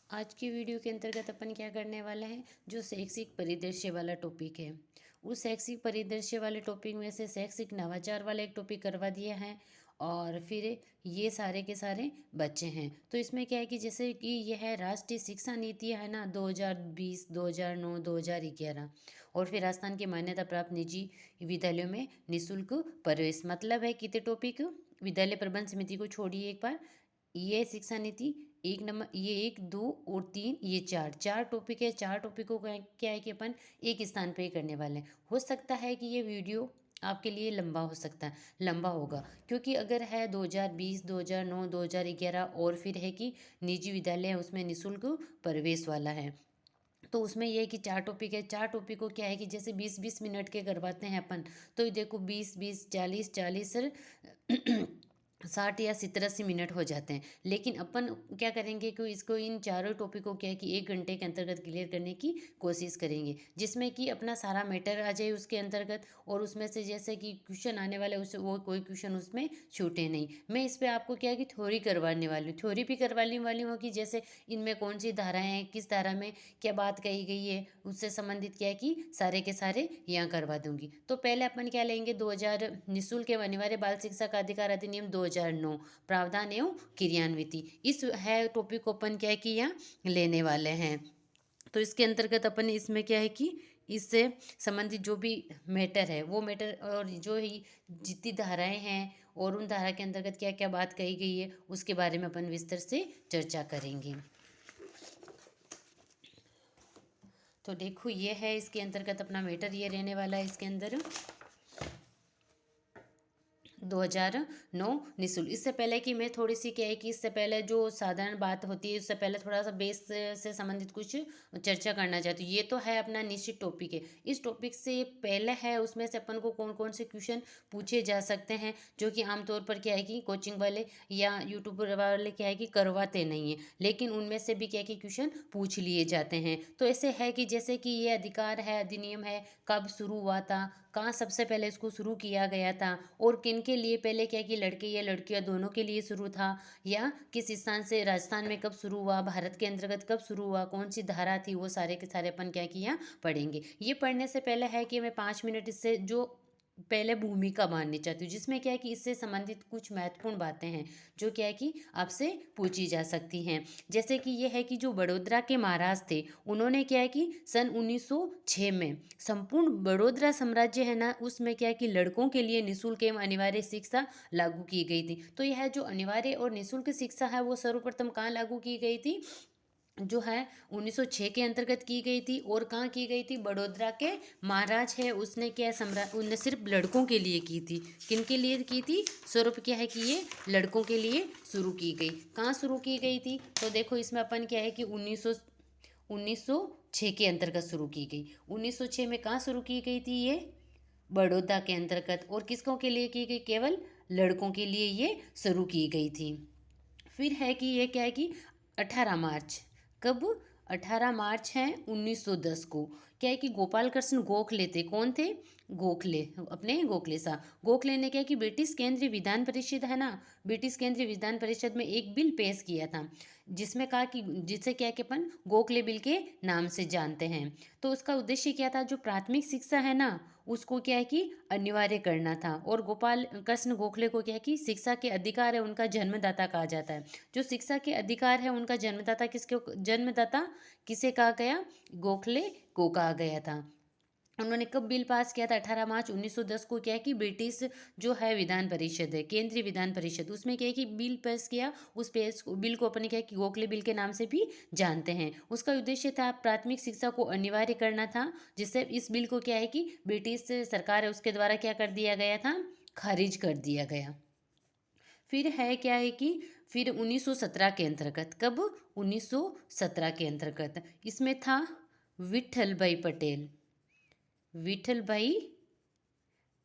आज की वीडियो के अंतर्गत अपन क्या करने वाले हैं, जो शैक्षिक परिदृश्य वाला टॉपिक है उस शैक्षिक परिदृश्य वाले टॉपिक में से शैक्षिक नवाचार वाला एक टॉपिक करवा दिया है। और फिर ये सारे के सारे बच्चे हैं, तो इसमें क्या है कि जैसे कि यह राष्ट्रीय शिक्षा नीति है ना 2020 2009 2011। और फिर राजस्थान के मान्यता प्राप्त निजी विद्यालयों में निशुल्क प्रवेश, मतलब है कितने टॉपिक। विद्यालय प्रबंध समिति को छोड़िए एक बार, ये शिक्षा नीति एक नंबर, ये एक दो और तीन, ये चार चार टॉपिक है। चार टॉपिकों का क्या है कि अपन एक स्थान पे ही करने वाले हैं। हो सकता है कि ये वीडियो आपके लिए लंबा हो सकता है, लंबा होगा, क्योंकि अगर है 2020 2009 2011 और फिर है कि निजी विद्यालय है उसमें निशुल्क प्रवेश वाला है। तो उसमें यह है कि चार टॉपिक है। चार टॉपिक को क्या है कि जैसे 20-20 मिनट के करवाते हैं अपन, तो ये देखो 20-20 40-40 60 या 87 मिनट हो जाते हैं। लेकिन अपन क्या करेंगे कि इसको इन चारों टॉपिक को क्या है कि 1 घंटे के अंतर्गत क्लियर करने की कोशिश करेंगे, जिसमें कि अपना सारा मैटर आ जाए उसके अंतर्गत। और उसमें से जैसे कि क्वेश्चन आने वाले उसे वो कोई क्वेश्चन उसमें छूटे नहीं। मैं इस पर आपको क्या है कि थ्योरी करवाने वाली हूँ, थ्योरी भी करवाने वाली हूँ कि जैसे इनमें कौन सी धाराएं हैं, किस धारा में क्या बात कही गई है, उससे संबंधित क्या है कि सारे के सारे यहाँ करवा दूंगी। तो पहले अपन क्या लेंगे, 2000 निःशुल्क एवं अनिवार्य बाल शिक्षा का अधिकार अधिनियम 2009 प्रावधान एवं क्रियान्विति, इस है टॉपिक को अपन क्या है कि यहाँ लेने वाले हैं। तो इसके अंतर्गत अपन इसमें क्या है कि इससे संबंधित जो भी मैटर है वो मैटर, और जो ही जितनी धाराएं हैं और उन धारा के अंतर्गत क्या क्या बात कही गई है उसके बारे में अपन विस्तार से चर्चा करेंगे। तो देखो ये है इसके अंतर्गत अपना मैटर, ये रहने वाला है इसके अंदर 2009 निःशुल्क। इससे पहले कि मैं थोड़ी सी क्या है कि इससे पहले जो साधारण बात होती है उससे पहले थोड़ा सा बेस से संबंधित कुछ चर्चा करना चाहती हूँ। ये तो है अपना निश्चित टॉपिक है। इस टॉपिक से पहले है उसमें से अपन को कौन कौन से क्वेश्चन पूछे जा सकते हैं, जो कि आमतौर पर क्या है कि कोचिंग वाले या यूट्यूबर वाले क्या है कि करवाते नहीं हैं, लेकिन उनमें से भी क्या है कि क्वेश्चन पूछ लिए जाते हैं। तो ऐसे है कि जैसे कि ये अधिकार है, अधिनियम है, कब शुरू हुआ था, कहाँ सबसे पहले इसको शुरू किया गया था, और किन के लिए पहले क्या कि लड़के या लड़कियां दोनों के लिए शुरू था, या किस स्थान से राजस्थान में कब शुरू हुआ, भारत के अंतर्गत कब शुरू हुआ, कौन सी धारा थी, वो सारे के सारे अपन क्या किया पढ़ेंगे। ये पढ़ने से पहले है कि मैं 5 मिनट इससे जो पहले भूमिका माननी चाहती हूँ, जिसमें क्या है कि इससे संबंधित कुछ महत्वपूर्ण बातें हैं जो क्या है कि आपसे पूछी जा सकती हैं। जैसे कि ये है कि जो बड़ोदरा के महाराज थे उन्होंने क्या है कि सन 1906 में संपूर्ण बड़ोदरा साम्राज्य है ना उसमें क्या है कि लड़कों के लिए निःशुल्क एवं अनिवार्य शिक्षा लागू की गई थी। तो यह जो अनिवार्य और निःशुल्क शिक्षा है वो सर्वप्रथम कहाँ लागू की गई थी, जो है 1906 के अंतर्गत की गई थी। और कहाँ की गई थी, बड़ोदरा के महाराज है उसने क्या सम्राट, उनने सिर्फ लड़कों के लिए की थी। किन के लिए की थी, स्वरूप क्या है कि ये लड़कों के लिए शुरू की गई। कहाँ शुरू की गई थी, तो देखो इसमें अपन क्या है कि 1906 के अंतर्गत शुरू की गई। 1906 में कहाँ शुरू की गई थी ये, बड़ौदा के अंतर्गत। और किसकों के लिए की गई, केवल लड़कों के लिए ये शुरू की गई थी। फिर है कि ये क्या है कि 18 मार्च, कब, 18 मार्च है 1910 को, क्या है कि गोपाल कृष्ण गोखले थे, कौन थे, गोखले, अपने गोखले साहब। गोखले ने क्या है कि ब्रिटिश केंद्रीय विधान परिषद है ना, ब्रिटिश केंद्रीय विधान परिषद में एक बिल पेश किया था, जिसमें कहा कि जिसे क्या है कि अपन गोखले बिल के नाम से जानते हैं। तो उसका उद्देश्य क्या था, जो प्राथमिक शिक्षा है ना उसको क्या है कि अनिवार्य करना था। और गोपाल कृष्ण गोखले को क्या है कि शिक्षा के अधिकार है उनका जन्मदाता कहा जाता है। जो शिक्षा के अधिकार है उनका जन्मदाता जन्मदाता किसे कहा गया, गोखले को कहा गया था। उन्होंने कब बिल पास किया था, 18 मार्च 1910 को, क्या है कि ब्रिटिश जो है विधान परिषद है, केंद्रीय विधान परिषद, उसमें क्या है कि बिल पास किया। उस बिल को अपने क्या है कि गोखले बिल के नाम से भी जानते हैं। उसका उद्देश्य था प्राथमिक शिक्षा को अनिवार्य करना था, जिससे इस बिल को क्या है कि ब्रिटिश सरकार है उसके द्वारा क्या कर दिया गया था, खारिज कर दिया गया। फिर है क्या है कि फिर 1917 के अंतर्गत, कब, 1917 के अंतर्गत इसमें था विठल भाई पटेल, विठल भाई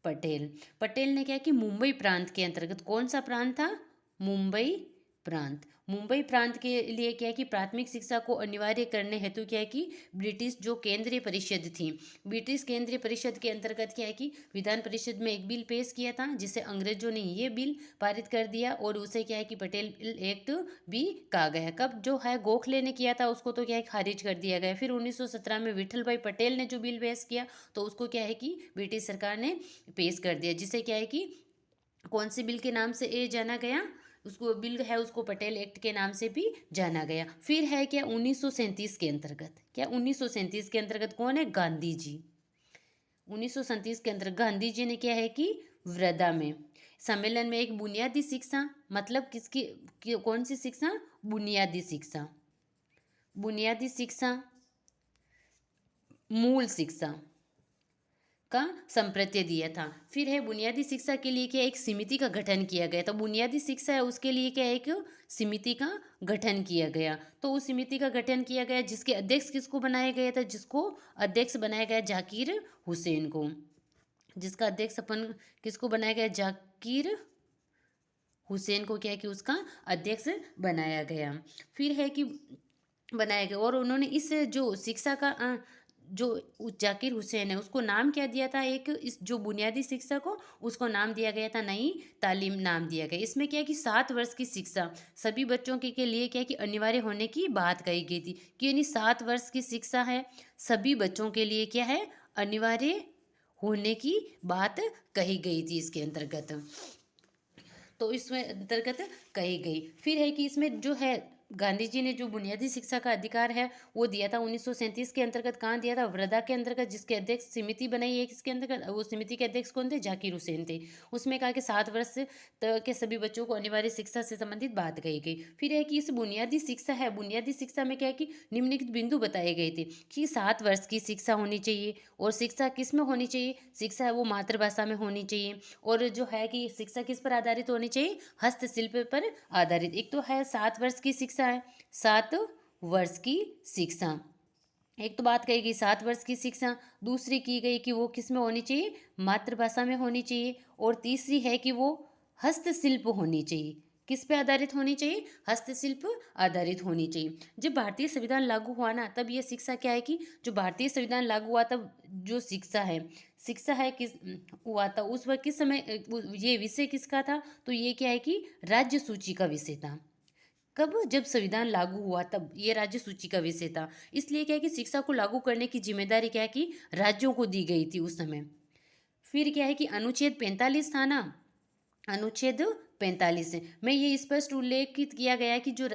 पटेल। पटेल ने क्या कि मुंबई प्रांत के अंतर्गत, कौन सा प्रांत था, मुंबई प्रांत, मुंबई प्रांत के लिए क्या है कि प्राथमिक शिक्षा को अनिवार्य करने हेतु क्या है कि ब्रिटिश जो केंद्रीय परिषद थी, ब्रिटिश केंद्रीय परिषद के अंतर्गत क्या है कि विधान परिषद में एक बिल पेश किया था, जिसे अंग्रेजों ने ये बिल पारित कर दिया और उसे क्या है कि पटेल एक्ट भी कहा गया। कब जो है गोखले ने किया था उसको तो क्या है खारिज कर दिया गया। फिर 1917 में विठल भाई पटेल ने जो बिल पेश किया तो उसको क्या है कि ब्रिटिश सरकार ने पेश कर दिया, जिसे क्या है कि कौन से बिल के नाम से ये जाना गया, उसको बिल है उसको पटेल एक्ट के नाम से भी जाना गया। फिर है क्या 1937 के अंतर्गत, क्या 1937 के अंतर्गत कौन है, गांधी जी। 1937 के अंतर्गत गांधी जी ने क्या है कि वर्धा में सम्मेलन में एक बुनियादी शिक्षा, मतलब कौन सी शिक्षा, बुनियादी शिक्षा, बुनियादी शिक्षा, मूल शिक्षा का संप्रत्यय दिया था। फिर है बुनियादी शिक्षा के लिए क्या एक समिति का गठन किया गया। तो बुनियादी शिक्षा है उसके लिए क्या एक समिति का गठन किया गया। तो उस समिति का गठन किया गया जिसके अध्यक्ष किसको बनाया गया था, जिसको अध्यक्ष बनाया गया जाकिर हुसैन को, जिसका अध्यक्ष अपन किसको बनाया गया, जाकिर हुसैन को क्या है कि उसका अध्यक्ष बनाया गया। फिर है कि बनाया गया और उन्होंने इस जो शिक्षा का जो जाकिर हुसैन है उसको नाम क्या दिया था, एक इस जो बुनियादी शिक्षा को उसको नाम दिया गया था नई तालीम नाम दिया गया। इसमें क्या है कि 7 वर्ष की शिक्षा सभी बच्चों के लिए क्या है कि अनिवार्य होने की बात कही गई थी कि यानी 7 वर्ष की शिक्षा है सभी बच्चों के लिए क्या है अनिवार्य होने की बात कही गई थी इसके अंतर्गत। तो इसमें अंतर्गत कही गई। फिर है कि इसमें जो है गांधी जी ने जो बुनियादी शिक्षा का अधिकार है वो दिया था 1937 के अंतर्गत। कहाँ दिया था, वर्धा के अंतर्गत, जिसके अध्यक्ष समिति बनाई है किसके अंतर्गत, वो समिति के अध्यक्ष कौन थे, जाकिर हुसैन थे। उसमें कहा कि 7 वर्ष तक के सभी बच्चों को अनिवार्य शिक्षा से संबंधित बात कही गई। फिर है कि इस बुनियादी शिक्षा है, बुनियादी शिक्षा में क्या है कि निम्नलिखित बिंदु बताए गए थे कि 7 वर्ष की शिक्षा होनी चाहिए और शिक्षा किस में होनी चाहिए, शिक्षा है वो मातृभाषा में होनी चाहिए और जो है कि शिक्षा किस पर आधारित होनी चाहिए, हस्तशिल्प पर आधारित। एक तो है 7 वर्ष की शिक्षा है, 7 वर्ष की शिक्षा, एक तो बात कही गई 7 वर्ष की शिक्षा, दूसरी की गई कि वो किस में होनी चाहिए, मातृभाषा में होनी चाहिए, और तीसरी है कि वो हस्तशिल्प होनी चाहिए, किस पे आधारित होनी चाहिए, हस्तशिल्प आधारित होनी चाहिए। जब भारतीय संविधान लागू हुआ ना तब ये शिक्षा क्या है कि जो भारतीय संविधान लागू हुआ तब जो शिक्षा है किस हुआ था उस वक्त किस समय ये विषय किसका था, तो ये क्या है कि राज्य सूची का विषय था। कब, जब संविधान लागू हुआ तब ये राज्य सूची का विषय था। इसलिए क्या है कि शिक्षा को लागू करने की जिम्मेदारी क्या है कि राज्यों को दी गई थी उस समय। फिर क्या है कि अनुच्छेद 45 था ना, अनुच्छेद 45 में ये स्पष्ट उल्लेखित किया गया है कि जो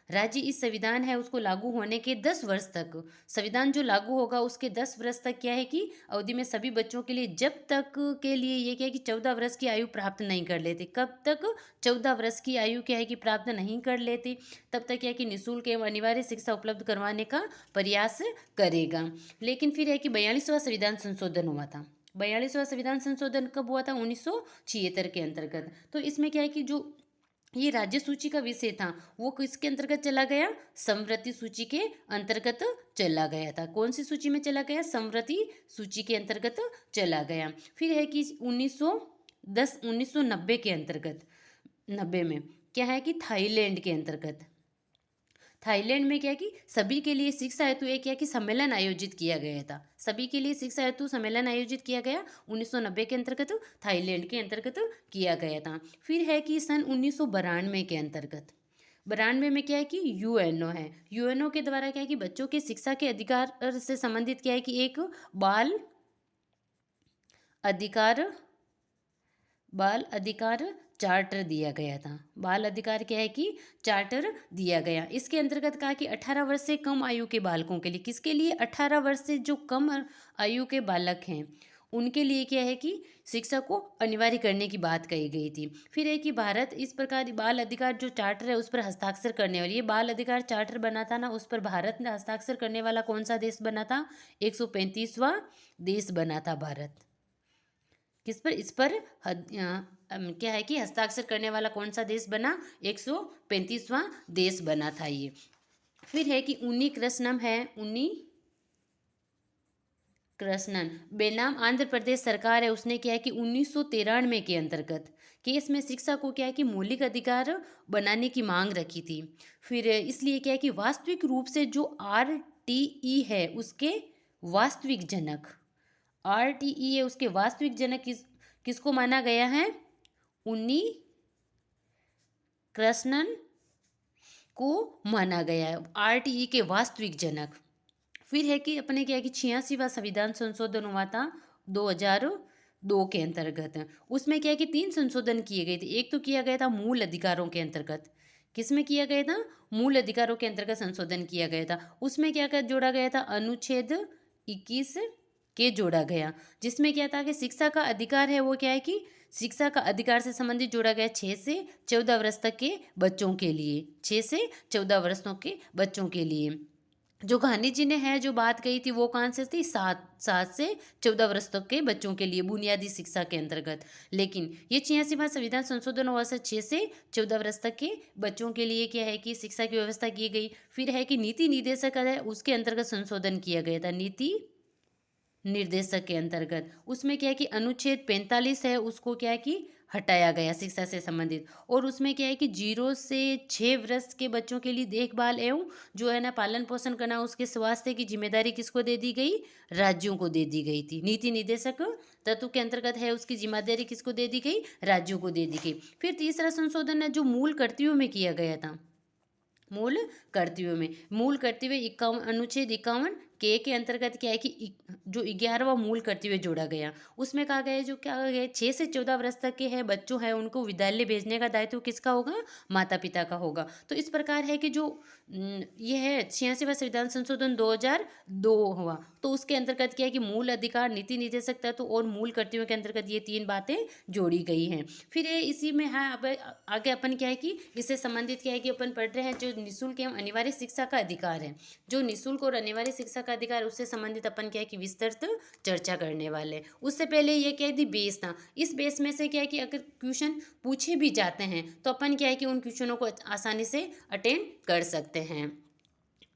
राज्य इस संविधान है उसको लागू होने के 10 वर्ष तक, संविधान जो लागू होगा उसके 10 वर्ष तक क्या है कि अवधि में सभी बच्चों के लिए, जब तक के लिए ये क्या है कि 14 वर्ष की आयु प्राप्त नहीं कर लेते, कब तक, 14 वर्ष की आयु क्या है कि प्राप्त नहीं कर लेते तब तक क्या है कि निःशुल्क एवं अनिवार्य शिक्षा उपलब्ध करवाने का प्रयास करेगा। लेकिन फिर है कि 42वां संविधान संशोधन हुआ था। 42वां संविधान संशोधन कब हुआ था, 1976 के अंतर्गत। तो इसमें क्या है कि जो ये राज्य सूची का विषय था वो किसके अंतर्गत चला गया, समवर्ती सूची के अंतर्गत चला गया था। कौन सी सूची में चला गया, समवर्ती सूची के अंतर्गत चला गया। फिर है कि 1990 के अंतर्गत, 90 में क्या है कि थाईलैंड के अंतर्गत, थाईलैंड में क्या है कि सभी के लिए शिक्षा हेतु एक क्या कि सम्मेलन आयोजित किया गया था, सभी के लिए शिक्षा हेतु सम्मेलन आयोजित किया गया 1990 के अंतर्गत, थाईलैंड के अंतर्गत किया गया था। फिर है कि सन 1992 के अंतर्गत, 92 में क्या है कि यूएनओ है, यूएनओ के द्वारा क्या है कि बच्चों के शिक्षा के अधिकार से संबंधित क्या है कि एक बाल अधिकार, बाल अधिकार चार्टर दिया गया था। बाल अधिकार क्या है कि चार्टर दिया गया। इसके अंतर्गत कहा कि 18 वर्ष से कम आयु के बालकों के लिए, किसके लिए, 18 वर्ष से जो कम आयु के बालक हैं उनके लिए क्या है कि शिक्षा को अनिवार्य करने की बात कही गई थी। फिर है कि भारत इस प्रकार बाल अधिकार जो चार्टर है उस पर हस्ताक्षर करने वाली, ये बाल अधिकार चार्टर बना था ना उस पर भारत ने हस्ताक्षर करने वाला कौन सा देश बना था, 135वां देश बना था भारत। किस पर, इस पर क्या है कि हस्ताक्षर करने वाला कौन सा देश बना, 135वां देश बना था ये। फिर है कि उन्नी कृष्णन है, उन्नी कृष्णन बेनाम आंध्र प्रदेश सरकार है, उसने क्या है कि 1993 के अंतर्गत केस में शिक्षा को क्या है कि मौलिक अधिकार बनाने की मांग रखी थी। फिर इसलिए क्या है कि वास्तविक रूप से जो आरटीई है उसके वास्तविक जनक, आरटीई है उसके वास्तविक जनक किसको माना गया है? उन्नी कृष्णन को माना गया है आरटीई के वास्तविक जनक। फिर है कि अपने क्या है कि 86वां संविधान संशोधन हुआ था 2002 के अंतर्गत। उसमें क्या है कि 3 संशोधन किए गए थे। एक तो किया गया था मूल अधिकारों के अंतर्गत। किसमें किया गया था? मूल अधिकारों के अंतर्गत संशोधन किया गया था। उसमें क्या क्या जोड़ा गया था? अनुच्छेद 21 के जोड़ा गया, जिसमें क्या था कि शिक्षा का अधिकार है वो क्या है कि शिक्षा का अधिकार से संबंधित जोड़ा गया 6 से 14 वर्ष तक के बच्चों के लिए, 6 से 14 वर्षों के बच्चों के लिए। जो गांधी जी ने है जो बात कही थी वो कौन से थी? 7 से 14 वर्ष तक के बच्चों के लिए बुनियादी शिक्षा के अंतर्गत। लेकिन ये 86वां संविधान संशोधन हुआ से 6 से 14 वर्ष तक के बच्चों के लिए क्या है कि शिक्षा की व्यवस्था की गई। फिर है कि नीति निर्देशक है उसके अंतर्गत संशोधन किया गया था। नीति निर्देशक के अंतर्गत उसमें क्या है कि अनुच्छेद 45 है उसको क्या है कि हटाया गया शिक्षा से संबंधित। और उसमें क्या है कि 0 से 6 वर्ष के बच्चों के लिए देखभाल एवं जो है ना पालन पोषण करना उसके स्वास्थ्य की जिम्मेदारी किसको दे दी गई? राज्यों को दे दी गई थी। नीति निर्देशक तत्व के अंतर्गत है उसकी जिम्मेदारी किसको दे दी गई? राज्यों को दे दी गई। फिर तीसरा संशोधन है जो मूल कर्तव्यों में किया गया था। मूल कर्तव्यों में मूल कर्तव्य 51 अनुच्छेद 51 के अंतर्गत क्या है कि जो 11वां मूल कर्तव्य जोड़ा गया। उसमें कहा गया है जो क्या है 6 से 14 वर्ष तक के हैं बच्चों हैं उनको विद्यालय भेजने का दायित्व किसका होगा? माता पिता का होगा। तो इस प्रकार है कि जो ये है 86वां संविधान संशोधन 2002 हुआ तो उसके अंतर्गत क्या है कि मूल अधिकार, नीति निर्देशक तत्व और मूल कर्तव्यों के अंतर्गत ये 3 बातें जोड़ी गई हैं। फिर ये इसी में है अब आगे अपन क्या है कि इससे संबंधित क्या है कि अपन पढ़ रहे हैं जो निःशुल्क एवं अनिवार्य शिक्षा का अधिकार है। जो निःशुल्क और अनिवार्य शिक्षा का अधिकार उससे संबंधित अपन क्या है कि विस्तृत चर्चा करने वाले हैं। उससे पहले ये क्या है बेस था। इस बेस में से क्या है कि अगर क्वेश्चन पूछे भी जाते हैं तो अपन क्या है कि उन क्वेश्चनों को आसानी से अटेंड कर सकते हैं।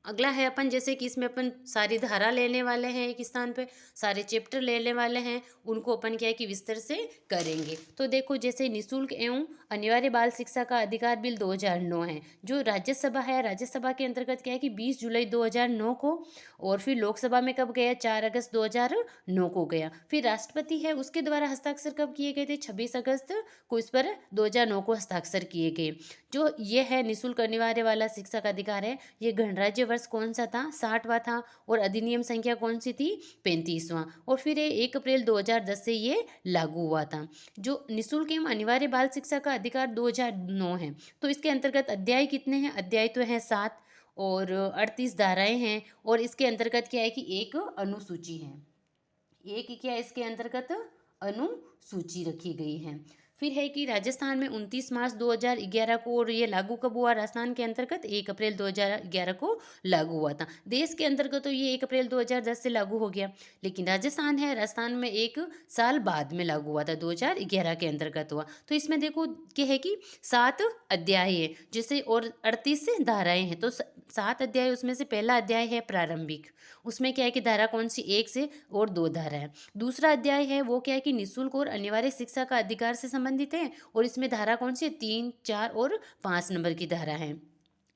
अगला है अपन जैसे कि इसमें अपन सारी धारा लेने वाले हैं एक स्थान पे, सारे चैप्टर लेने वाले हैं, उनको अपन क्या है कि विस्तार से करेंगे। तो देखो जैसे निःशुल्क एवं अनिवार्य बाल शिक्षा का अधिकार बिल 2009 है जो राज्यसभा है। राज्यसभा के अंतर्गत क्या है कि 20 जुलाई 2009 को, और फिर लोकसभा में कब गया? 4 अगस्त 2009 को गया। फिर राष्ट्रपति है उसके द्वारा हस्ताक्षर कब किए गए थे? 26 अगस्त को इस पर 2009 को हस्ताक्षर किए गए। जो ये है निःशुल्क अनिवार्य वाला शिक्षा का अधिकार है ये गणराज्य वर्ष कौन सा था? 60वां था। और अधिनियम संख्या कौन सी थी? 35वां। और फिर ये 1 अप्रैल 2010 से ये लागू हुआ था। जो निःशुल्क एवं अनिवार्य बाल शिक्षा का अधिकार 2009 है तो इसके अंतर्गत अध्याय कितने हैं? अध्याय तो हैं 7 और 38 धाराएं हैं। और इसके अंतर्गत क्या है कि एक अनुसूची है। एक क्या इसके अंतर्गत अनुसूची रखी गई है। फिर है कि राजस्थान में 29 मार्च 2011 को, और ये लागू कब हुआ? राजस्थान के अंतर्गत 1 अप्रैल 2011 को लागू हुआ था। देश के अंतर्गत तो ये 1 अप्रैल 2010 से लागू हो गया, लेकिन राजस्थान है, राजस्थान में 1 साल बाद में लागू हुआ था, 2011 के अंतर्गत हुआ। तो इसमें देखो क्या है कि 7 अध्याय है जैसे और 38 धाराएं हैं। तो 7 अध्याय उसमें से पहला अध्याय है प्रारंभिक। उसमें क्या है कि धारा कौन सी? 1 से और 2 धारा है। दूसरा अध्याय है वो क्या है कि निःशुल्क और अनिवार्य शिक्षा का अधिकार से संबंधित है और इसमें धारा कौन सी? 3, 4 और 5 नंबर की धारा है।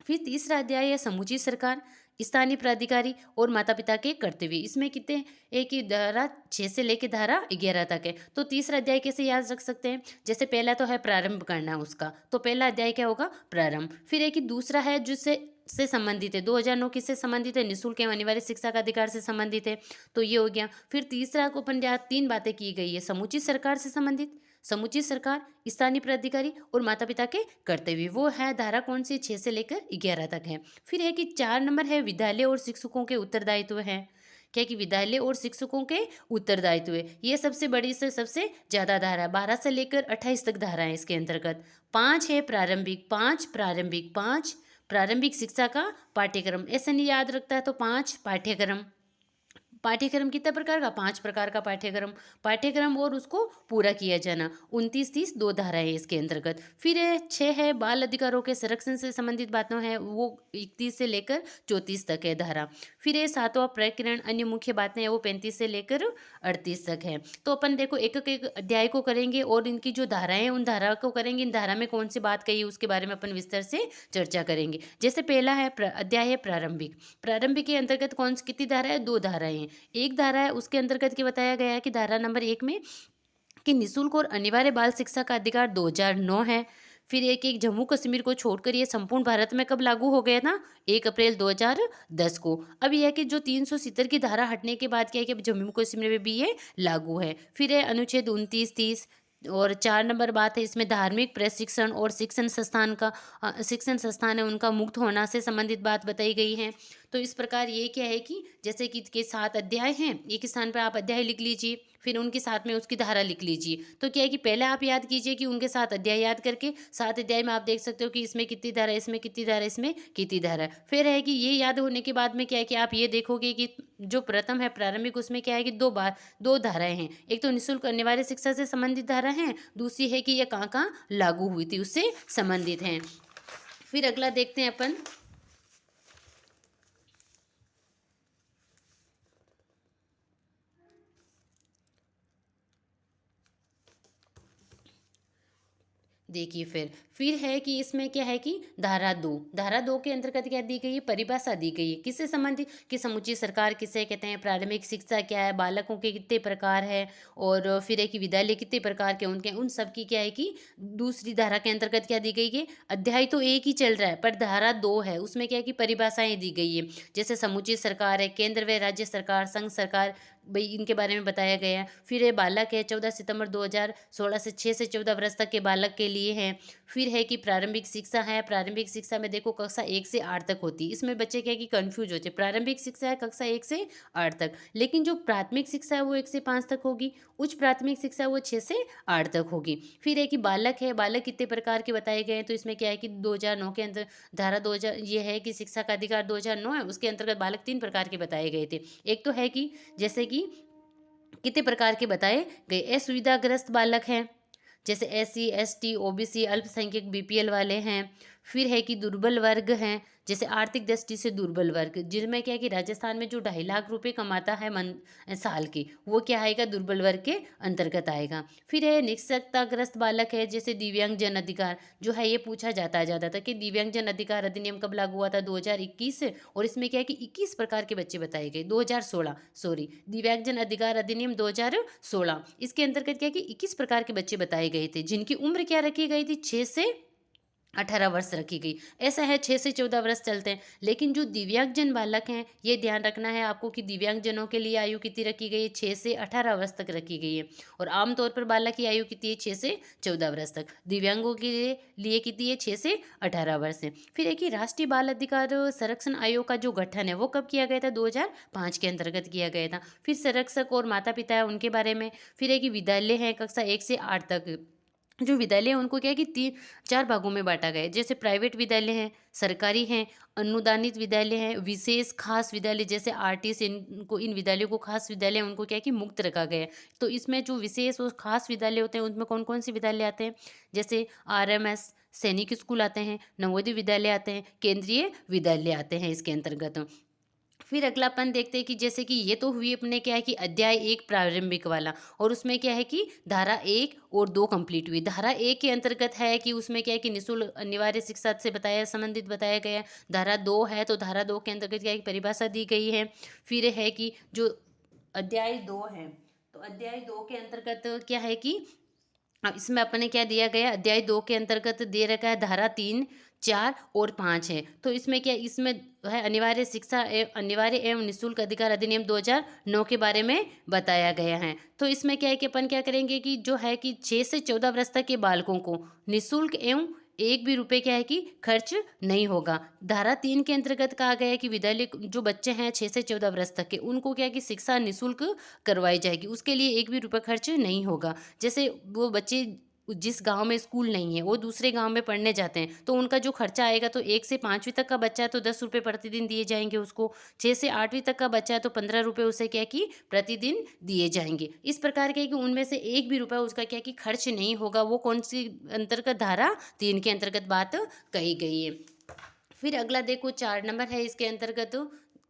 फिर तीसरा अध्याय है समुची सरकार, स्थानीय प्राधिकारी और माता पिता के कर्तव्य। इसमें कितने? एक ही धारा 6 से लेकर धारा 11 तक है। तो तीसरा अध्याय कैसे याद रख सकते हैं? जैसे पहला तो है प्रारंभ करना उसका, तो पहला अध्याय क्या होगा? प्रारंभ। फिर एक ही दूसरा है जिससे से संबंधित है 2009 किससे संबंधित है? निःशुल्क एवं अनिवार्य शिक्षा का अधिकार से संबंधित है, तो ये हो गया। फिर तीसरा को अपन 3 बातें की गई है, समुचित सरकार से संबंधित, समुचित सरकार, स्थानीय प्राधिकारी और माता पिता के कर्तव्य, वो है धारा कौन सी? 6 से लेकर 11 तक है। फिर है कि 4 नंबर है विद्यालय और शिक्षकों के उत्तरदायित्व है। क्या कि विद्यालय और शिक्षकों के उत्तरदायित्व है, ये सबसे बड़ी से सबसे ज्यादा धारा 12 से लेकर 28 तक धारा है इसके अंतर्गत। 5 है प्रारंभिक, 5 प्रारंभिक शिक्षा का पाठ्यक्रम, ऐसा नहीं याद रखता है तो 5 पाठ्यक्रम। पाठ्यक्रम कितने प्रकार का? 5 प्रकार का पाठ्यक्रम। पाठ्यक्रम और उसको पूरा किया जाना। 29, 30 2 धाराएँ हैं इसके अंतर्गत। फिर 6 है बाल अधिकारों के संरक्षण से संबंधित बातों है, वो 31 से लेकर 34 तक है धारा। फिर 7वां प्रकरण अन्य मुख्य बातें हैं, वो 35 से लेकर 38 तक है। तो अपन देखो एक-एक अध्याय को करेंगे और इनकी जो धाराएँ हैं, उन धारा को करेंगे। इन धारा में कौन-सी बात कही है, उसके बारे में अपन विस्तार से चर्चा करेंगे। जैसे पहला है अध्याय है प्रारंभिक। प्रारंभिक के अंतर्गत कौन-सी कितनी धारा है? 2 धाराएँ हैं। एक धारा है उसके अंतर्गत क्या बताया गया है कि धारा नंबर 1 में कि निःशुल्क और अनिवार्य बाल शिक्षा का अधिकार 2009 है। फिर एक जम्मू कश्मीर को छोड़कर ये संपूर्ण भारत में कब लागू हो गया था? 1 अप्रैल 2010 को। अब यह है कि जो 370 की धारा हटने के बाद क्या है कि अब जम्मू कश्मीर में भी ये लागू है। फिर है अनुच्छेद 29, 30 और 4 नंबर बात है इसमें धार्मिक प्रशिक्षण और शिक्षण संस्थान है उनका मुक्त होना से संबंधित बात बताई गई है। तो इस प्रकार ये क्या है कि जैसे कि के 7 अध्याय हैं, एक स्थान पर आप अध्याय लिख लीजिए, फिर उनके साथ में उसकी धारा लिख लीजिए। तो क्या है कि पहले आप याद कीजिए कि उनके 7 अध्याय याद करके 7 अध्याय में आप देख सकते हो कि इसमें कितनी धारा है, इसमें कितनी धारा है, इसमें कितनी धारा है। फिर है कि ये याद होने के बाद में क्या है कि आप ये देखोगे कि जो प्रथम है प्रारंभिक, उसमें क्या है कि 2 धाराएँ हैं। एक तो निःशुल्क अनिवार्य शिक्षा से संबंधित धारा है, दूसरी है कि ये कहाँ-कहाँ लागू हुई थी उससे संबंधित हैं। फिर अगला देखते हैं अपन। देखिए फिर है कि इसमें क्या है कि धारा 2 के अंतर्गत क्या दी गई है? परिभाषा दी गई है। किससे संबंधित? कि समुचित सरकार किसे कहते हैं, प्रारंभिक शिक्षा क्या है, बालकों के कितने प्रकार है, और फिर है कि विद्यालय कितने प्रकार के उनके, उन सब की क्या है कि दूसरी धारा के अंतर्गत क्या दी गई है? अध्याय तो एक ही चल रहा है पर धारा 2 है, उसमें क्या है कि परिभाषाएं दी गई है। जैसे समुचित सरकार है, केंद्र व राज्य सरकार, संघ सरकार, भाई इनके बारे में बताया गया है। फिर ये बालक है 14 सितंबर 2016 से 6 से 14 वर्ष तक के बालक के लिए है। फिर है कि प्रारंभिक शिक्षा है, प्रारंभिक शिक्षा में देखो कक्षा 1 से 8 तक होती है। इसमें बच्चे क्या है कि कंफ्यूज होते हैं। प्रारंभिक शिक्षा है कक्षा 1 से 8 तक, लेकिन जो प्राथमिक शिक्षा है वो 1 से 5 तक होगी, उच्च प्राथमिक शिक्षा वो 6 से 8 तक होगी। फिर है कि बालक है, बालक कितने प्रकार के बताए गए हैं, तो इसमें क्या है कि 2009 के अंदर धारा 2000 ये है कि शिक्षा का अधिकार 2009 है, उसके अंतर्गत बालक 3 प्रकार के बताए गए थे। एक तो है कि जैसे कि कितने प्रकार के बताए गए? असुविधाग्रस्त बालक हैं, जैसे SC, ST, OBC, अल्पसंख्यक, BPL वाले हैं। फिर है कि दुर्बल वर्ग हैं, जैसे आर्थिक दृष्टि से दुर्बल वर्ग, जिनमें क्या है कि राजस्थान में जो 2.5 लाख रुपए कमाता है साल की, वो क्या आएगा? दुर्बल वर्ग के अंतर्गत आएगा। फिर है निःशक्तग्रस्त बालक है, जैसे दिव्यांगजन अधिकार जो है, ये पूछा जाता है ज़्यादा था कि दिव्यांगजन अधिकार अधिनियम कब लागू हुआ था? 2021। और इसमें क्या है कि 21 प्रकार के बच्चे बताए गए। 2016 सॉरी, दिव्यांगजन अधिकार अधिनियम 2016, इसके अंतर्गत क्या है कि 21 प्रकार के बच्चे बताए गए थे, जिनकी उम्र क्या रखी गई थी? 6 से 18 वर्ष रखी गई। ऐसा है 6 से 14 वर्ष चलते हैं, लेकिन जो दिव्यांगजन बालक हैं, ये ध्यान रखना है आपको कि दिव्यांगजनों के लिए आयु कितनी रखी गई है? 6 से 18 वर्ष तक रखी गई है। और आमतौर पर बालक की आयु कितनी है? 6 से 14 वर्ष तक। दिव्यांगों के लिए कितनी है? 6 से 18 वर्ष है। फिर है कि राष्ट्रीय बाल अधिकार संरक्षण आयोग का जो गठन है वो कब किया गया था? 2005 के अंतर्गत किया गया था। फिर संरक्षक और माता पिता है उनके बारे में। फिर है कि विद्यालय है कक्षा 1 से 8 तक। जो विद्यालय है उनको क्या है कि 4 भागों में बांटा गया है। जैसे प्राइवेट विद्यालय हैं, सरकारी हैं, अनुदानित विद्यालय हैं, विशेष खास विद्यालय जैसे आरटीस, इनको इन विद्यालयों को खास विद्यालय उनको क्या है कि मुक्त रखा गया है। तो इसमें जो विशेष और खास विद्यालय होते हैं उनमें कौन कौन से विद्यालय आते हैं? जैसे RMS सैनिक स्कूल आते हैं, नवोदय विद्यालय आते हैं, केंद्रीय विद्यालय आते हैं इसके अंतर्गत। फिर अगलापन देखते हैं कि जैसे कि ये तो हुई अपने क्या है कि अध्याय 1 प्रारंभिक वाला, और उसमें क्या है कि धारा 1 और 2 कंप्लीट हुई। धारा 1 के अंतर्गत है कि उसमें क्या है कि निःशुल्क अनिवार्य शिक्षा से संबंधित बताया गया है। धारा 2 है तो धारा 2 के अंतर्गत क्या है कि परिभाषा दी गई है। फिर है कि जो अध्याय 2 है, तो अध्याय 2 के अंतर्गत क्या है कि इसमें अपने क्या दिया गया? अध्याय 2 के अंतर्गत दे रखा है धारा 3, 4 और 5 है। तो इसमें क्या, इसमें है अनिवार्य शिक्षा अनिवार्य एवं निःशुल्क अधिकार अधिनियम 2009 के बारे में बताया गया है। तो इसमें क्या है कि अपन क्या करेंगे कि जो है कि 6 से 14 वर्ष तक के बालकों को निःशुल्क एवं 1 भी रुपए क्या है कि खर्च नहीं होगा। धारा 3 के अंतर्गत कहा गया है कि विद्यालय जो बच्चे हैं 6 से 14 वर्ष तक के, उनको क्या है कि शिक्षा निःशुल्क करवाई जाएगी, उसके लिए 1 भी रुपए खर्च नहीं होगा। जैसे वो बच्चे जिस गाँव में स्कूल नहीं है, वो दूसरे गाँव में पढ़ने जाते हैं, तो उनका जो खर्चा आएगा, तो 1 से 5वीं तक का बच्चा है तो ₹10 प्रतिदिन दिए जाएँगे उसको, 6 से 8वीं तक का बच्चा है तो ₹15 उसे क्या है कि प्रतिदिन दिए जाएँगे। इस प्रकार क्या है कि उनमें से एक भी रुपया उसका क्या है कि खर्च नहीं होगा। वो कौन-सी अंतर्गत धारा 3 के अंतर्गत बात कही गई है। फिर अगला देखो 4 नंबर है इसके अंतर्गत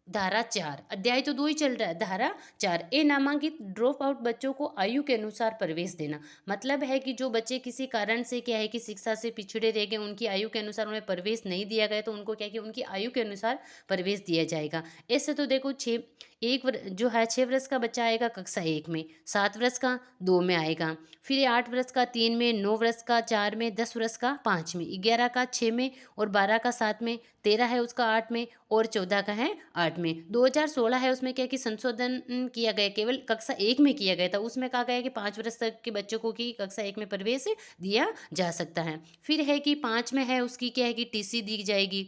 धारा 4, अध्याय तो 2 ही चल रहा है, धारा 4 ए नामांकित ड्रॉप आउट बच्चों को आयु के अनुसार प्रवेश देना। मतलब है कि जो बच्चे किसी कारण से क्या है कि शिक्षा से पिछड़े रह गए, उनकी आयु के अनुसार उन्हें प्रवेश नहीं दिया गया, तो उनको क्या है कि उनकी आयु के अनुसार प्रवेश दिया जाएगा। ऐसे तो देखो 6 जो है 6 वर्ष का बच्चा आएगा कक्षा 1 में, 7 वर्ष का 2 में आएगा, फिर 8 वर्ष का 3 में, 9 वर्ष का 4 में, 10 वर्ष का 5 में, 11 का 6 में और 12 का 7 में, 13 है उसका 8 में और 14 का है 8 में। 2016 है उसमें क्या है कि संशोधन किया गया, केवल कक्षा 1 में किया गया था। उसमें कहा गया है कि 5 वर्ष तक के बच्चों को कि कक्षा 1 में प्रवेश दिया जा सकता है। फिर है कि 5 में है उसकी क्या है कि टीसी दी जाएगी,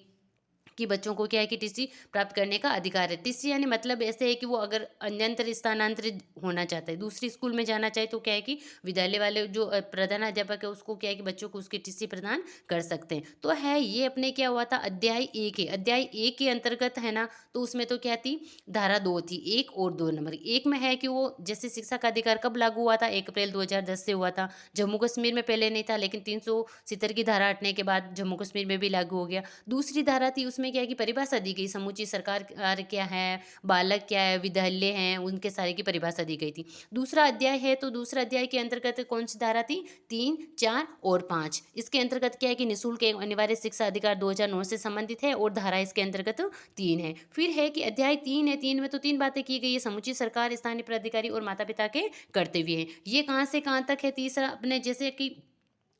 कि बच्चों को क्या है कि टीसी प्राप्त करने का अधिकार है। टीसी यानी मतलब ऐसे है कि वो अगर अन्यंतर स्थानांतरित होना चाहता है, दूसरी स्कूल में जाना चाहे, तो क्या है कि विद्यालय वाले जो प्रधानाध्यापक है उसको क्या है कि बच्चों को उसकी टीसी प्रदान कर सकते हैं। तो है ये अपने क्या हुआ था अध्याय 1 है। अध्याय 1 के अंतर्गत है ना, तो उसमें तो क्या थी धारा 2 थी, 1 और 2 नंबर। 1 में है कि वो जैसे शिक्षा का अधिकार कब लागू हुआ था, 1 अप्रैल 2010 से हुआ था। जम्मू कश्मीर में पहले नहीं था, लेकिन 370 की धारा हटने के बाद जम्मू कश्मीर में भी लागू हो गया। दूसरी धारा थी उसमें क्या है कि परिभाषा दी गई, समूची सरकार कार्य क्या है, बालक क्या है, विद्यालय हैं, उनके सारे की परिभाषा दी गई थी। दूसरा अध्याय है, तो दूसरा अध्याय के अंतर्गत कौन सी धारा थी, 3, 4 और 5। इसके अंतर्गत क्या है कि निःशुल्क एवं अनिवार्य शिक्षा अधिकार 2009 से संबंधित है और धारा इसके अंतर्गत 3 है। फिर है कि अध्याय 3 है, 3 में तो 3 बातें की गई है, समुचित सरकार, स्थानीय प्राधिकारी और माता पिता के कर्तव्य है। ये कहाँ से कहाँ तक है, तीसरा अपने जैसे कि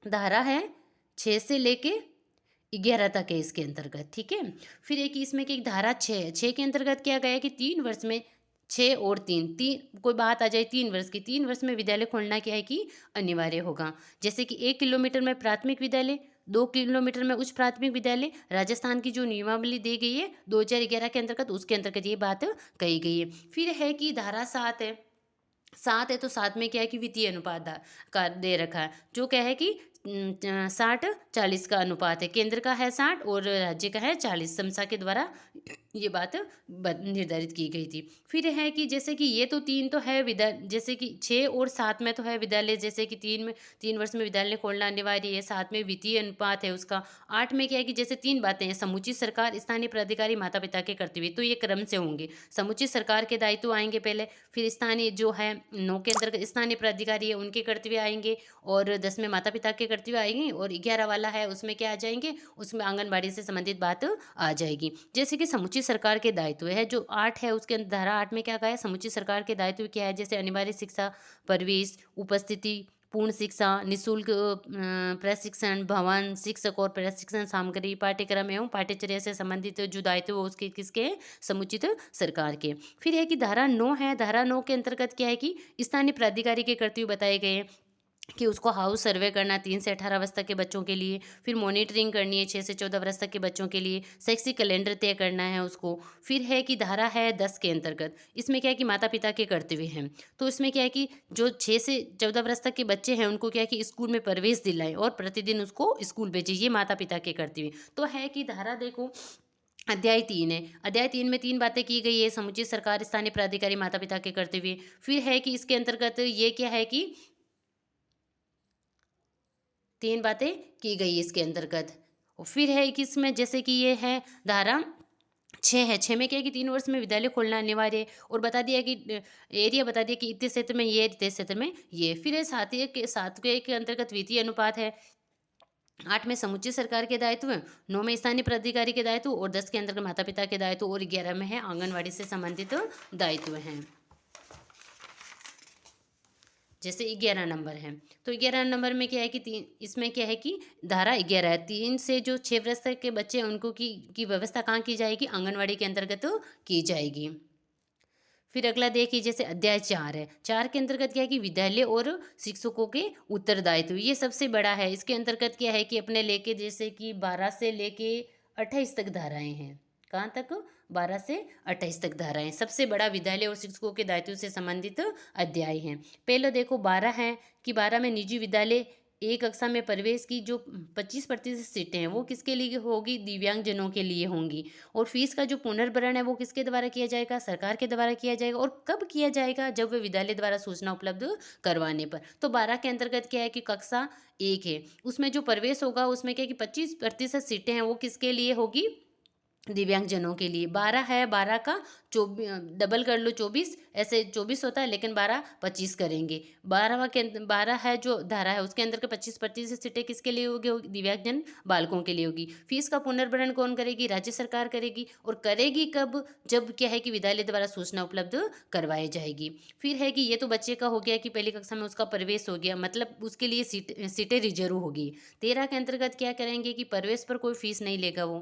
धारा है 6 से लेके 11 तक है इसके अंतर्गत, ठीक है। फिर एक इसमें की एक धारा 6 है, 6 के अंतर्गत क्या गया है कि 3 वर्ष में 6 और 3 कोई बात आ जाए 3 वर्ष की, 3 वर्ष में विद्यालय खोलना क्या है कि अनिवार्य होगा। जैसे कि 1 किलोमीटर में प्राथमिक विद्यालय, 2 किलोमीटर में उच्च प्राथमिक विद्यालय। राजस्थान की जो नियमावली दी गई है 2011 के अंतर्गत, उसके अंतर्गत ये बात कही गई है। फिर है कि धारा 7 है, 7 है तो 7 में क्या है कि वित्तीय अनुपात का दे रखा है, जो क्या है कि 60-40 का अनुपात है। केंद्र का है 60 और राज्य का है 40, समसा के द्वारा ये बात निर्धारित की गई थी। फिर है कि जैसे कि ये तो 3 तो है जैसे कि 6 और 7 में तो है विद्यालय, जैसे कि 3 वर्ष में विद्यालय खोलना अनिवार्य है, 7 में वित्तीय अनुपात है उसका, 8 में क्या है कि जैसे 3 बातें हैं, समुचित सरकार, स्थानीय प्राधिकारी, माता पिता के कर्तव्य, तो ये क्रम से होंगे। समुचित सरकार के दायित्व आएंगे पहले, फिर स्थानीय जो है 9 के अंतर्गत स्थानीय प्राधिकारी है उनके कर्तव्य आएंगे, और 10 में माता पिता के कर्तव्य आएंगे, और 11 वाला है उसमें क्या आ जाएंगे, उसमें आंगनबाड़ी से संबंधित बात आ जाएगी। जैसे कि समुचित सरकार के दायित्व है, जो 8 है उसके अंदर धारा 8 में क्या कहा है, समुचित सरकार के दायित्व क्या है, जैसे अनिवार्य शिक्षा, प्रवेश, उपस्थिति, पूर्ण शिक्षा, निःशुल्क प्रशिक्षण, भवन, शिक्षक और प्रशिक्षण सामग्री, पाठ्यक्रम एवं पाठ्यचर्या से संबंधित जो दायित्व है उसके किसके हैं, समुचित सरकार के। फिर है कि धारा 9 है, धारा 9 के अंतर्गत क्या है कि स्थानीय प्राधिकारी के कर्तव्य बताए गए हैं, कि उसको हाउस सर्वे करना 3 से 18 वर्ष तक के बच्चों के लिए, फिर मॉनिटरिंग करनी है 6 से 14 वर्ष तक के बच्चों के लिए, शैक्षिक कैलेंडर तय करना है उसको। फिर है कि धारा है 10 के अंतर्गत, इसमें क्या है कि माता पिता के कर्तव्य हैं, तो इसमें क्या है कि जो 6 से 14 वर्ष तक के बच्चे हैं उनको क्या है कि स्कूल में प्रवेश दिलाएं और प्रतिदिन उसको स्कूल भेजें, ये माता पिता के कर्तव्य। तो है कि धारा देखो अध्याय 3 है, अध्याय 3 में 3 बातें की गई है, समुचित सरकार, स्थानीय प्राधिकारी, माता पिता के कर्तव्य। फिर है कि इसके अंतर्गत ये क्या है कि 3 बातें की गई इसके अंतर्गत। और फिर है कि इसमें जैसे कि ये है धारा 6 है, 6 में क्या है कि 3 वर्ष में विद्यालय खोलना अनिवार्य है, और बता दिया कि एरिया बता दिया कि इतने क्षेत्र में ये, इतने क्षेत्र में ये। फिर है 7 के अंतर्गत वित्तीय अनुपात है, 8 में समुचित सरकार के दायित्व, 9 में स्थानीय प्राधिकारी के दायित्व, और 10 के अंतर्गत माता पिता के दायित्व, और 11 में है आंगनवाड़ी से संबंधित दायित्व हैं। जैसे 11 नंबर है, तो 11 नंबर में क्या है कि इसमें क्या है कि धारा 11 है, 3 से जो 6 वर्ष तक के बच्चे हैं उनको की व्यवस्था कहाँ की जाएगी, आंगनवाड़ी के अंतर्गत की जाएगी। फिर अगला देखिए जैसे अध्याय 4 है, 4 के अंतर्गत क्या है कि विद्यालय और शिक्षकों के उत्तरदायित्व, ये सबसे बड़ा है। इसके अंतर्गत क्या है कि अपने लेके जैसे कि 12 से लेके 28 तक धाराएं हैं, कहाँ तक, 12 से 28 तक धाराएं, सबसे बड़ा विद्यालय और शिक्षकों के दायित्व से संबंधित अध्याय हैं। पहले देखो 12 है कि 12 में निजी विद्यालय एक कक्षा में प्रवेश की जो 25% सीटें हैं वो किसके लिए होगी? दिव्यांगजनों के लिए होंगी। और फीस का जो पुनर्भरण है वो किसके द्वारा किया जाएगा? सरकार के द्वारा किया जाएगा। और कब किया जाएगा? जब वे विद्यालय द्वारा सूचना उपलब्ध करवाने पर। तो 12 के अंतर्गत क्या है कि कक्षा 1 है, उसमें जो प्रवेश होगा उसमें क्या है कि 25% सीटें हैं वो किसके लिए होगी? दिव्यांगजनों के लिए। 12 है, 12 का डबल कर लो 24, ऐसे 24 होता है, लेकिन 12 25 करेंगे। 12 है जो धारा है उसके अंदर के 25% सीटें किसके लिए होगी? दिव्यांगजन बालकों के लिए होगी। फीस का पुनर्भरण कौन करेगी? राज्य सरकार करेगी। और करेगी कब? जब क्या है कि विद्यालय द्वारा सूचना उपलब्ध करवाई जाएगी। फिर है कि ये तो बच्चे का हो गया कि पहली कक्षा में उसका प्रवेश हो गया, मतलब उसके लिए सीटें रिजर्व होगी। 13 के अंतर्गत क्या करेंगे कि प्रवेश पर कोई फीस नहीं लेगा वो,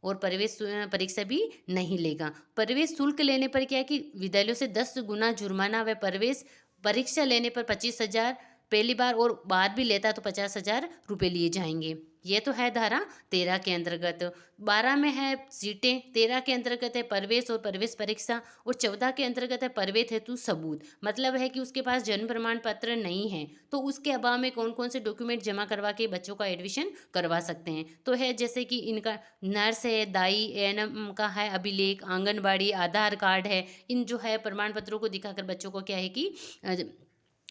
और परीक्षा भी नहीं लेगा। प्रवेश शुल्क लेने पर क्या है कि विद्यालयों से 10 गुना जुर्माना व प्रवेश परीक्षा लेने पर 25,000, पहली बार और बाद भी लेता तो 50,000 रुपये लिए जाएंगे। ये तो है धारा 13 के अंतर्गत। 12 में है सीटें, 13 के अंतर्गत है प्रवेश और प्रवेश परीक्षा, और 14 के अंतर्गत है प्रवेश हेतु सबूत। मतलब है कि उसके पास जन्म प्रमाण पत्र नहीं है तो उसके अभाव में कौन कौन से डॉक्यूमेंट जमा करवा के बच्चों का एडमिशन करवा सकते हैं। तो है जैसे कि इनका नर्स है, दाई, एएनएम का है अभिलेख, आंगनबाड़ी, आधार कार्ड है। इन जो है प्रमाण पत्रों को दिखाकर बच्चों को क्या है कि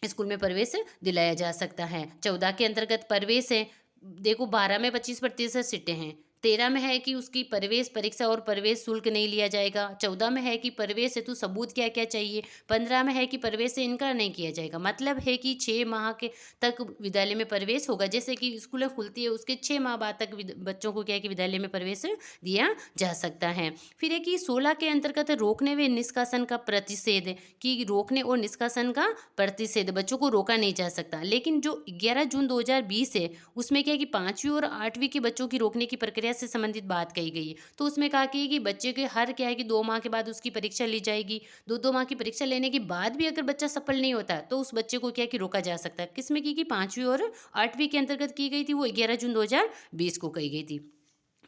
स्कूल में प्रवेश दिलाया जा सकता है। 14 के अंतर्गत प्रवेश है, देखो 12 में 25% सीटें हैं, 13 में है कि उसकी प्रवेश परीक्षा और प्रवेश शुल्क नहीं लिया जाएगा, 14 में है कि प्रवेश हेतु सबूत क्या क्या चाहिए, 15 में है कि प्रवेश से इनकार नहीं किया जाएगा। मतलब है कि 6 माह के तक विद्यालय में प्रवेश होगा। जैसे कि स्कूलें खुलती है उसके 6 माह बाद तक बच्चों को क्या है कि विद्यालय में प्रवेश दिया जा सकता है। फिर है कि 16 के अंतर्गत रोकने व निष्कासन का प्रतिषेध, कि रोकने और निष्कासन का प्रतिषेध, बच्चों को रोका नहीं जा सकता। लेकिन जो 11 जून 2020 है उसमें क्या है कि 5वीं और 8वीं के बच्चों की रोकने की प्रक्रिया से संबंधित बात कही गई है। तो उसमें कहा कि बच्चे के हर क्या है कि 2 माह के बाद उसकी परीक्षा ली जाएगी। 2-2 माह की परीक्षा लेने के बाद भी अगर बच्चा सफल नहीं होता तो उस बच्चे को क्या है कि रोका जा सकता है। किसमें की 5वीं और 8वीं के अंतर्गत की गई थी, वो 11 जून 2020 को कही गई थी।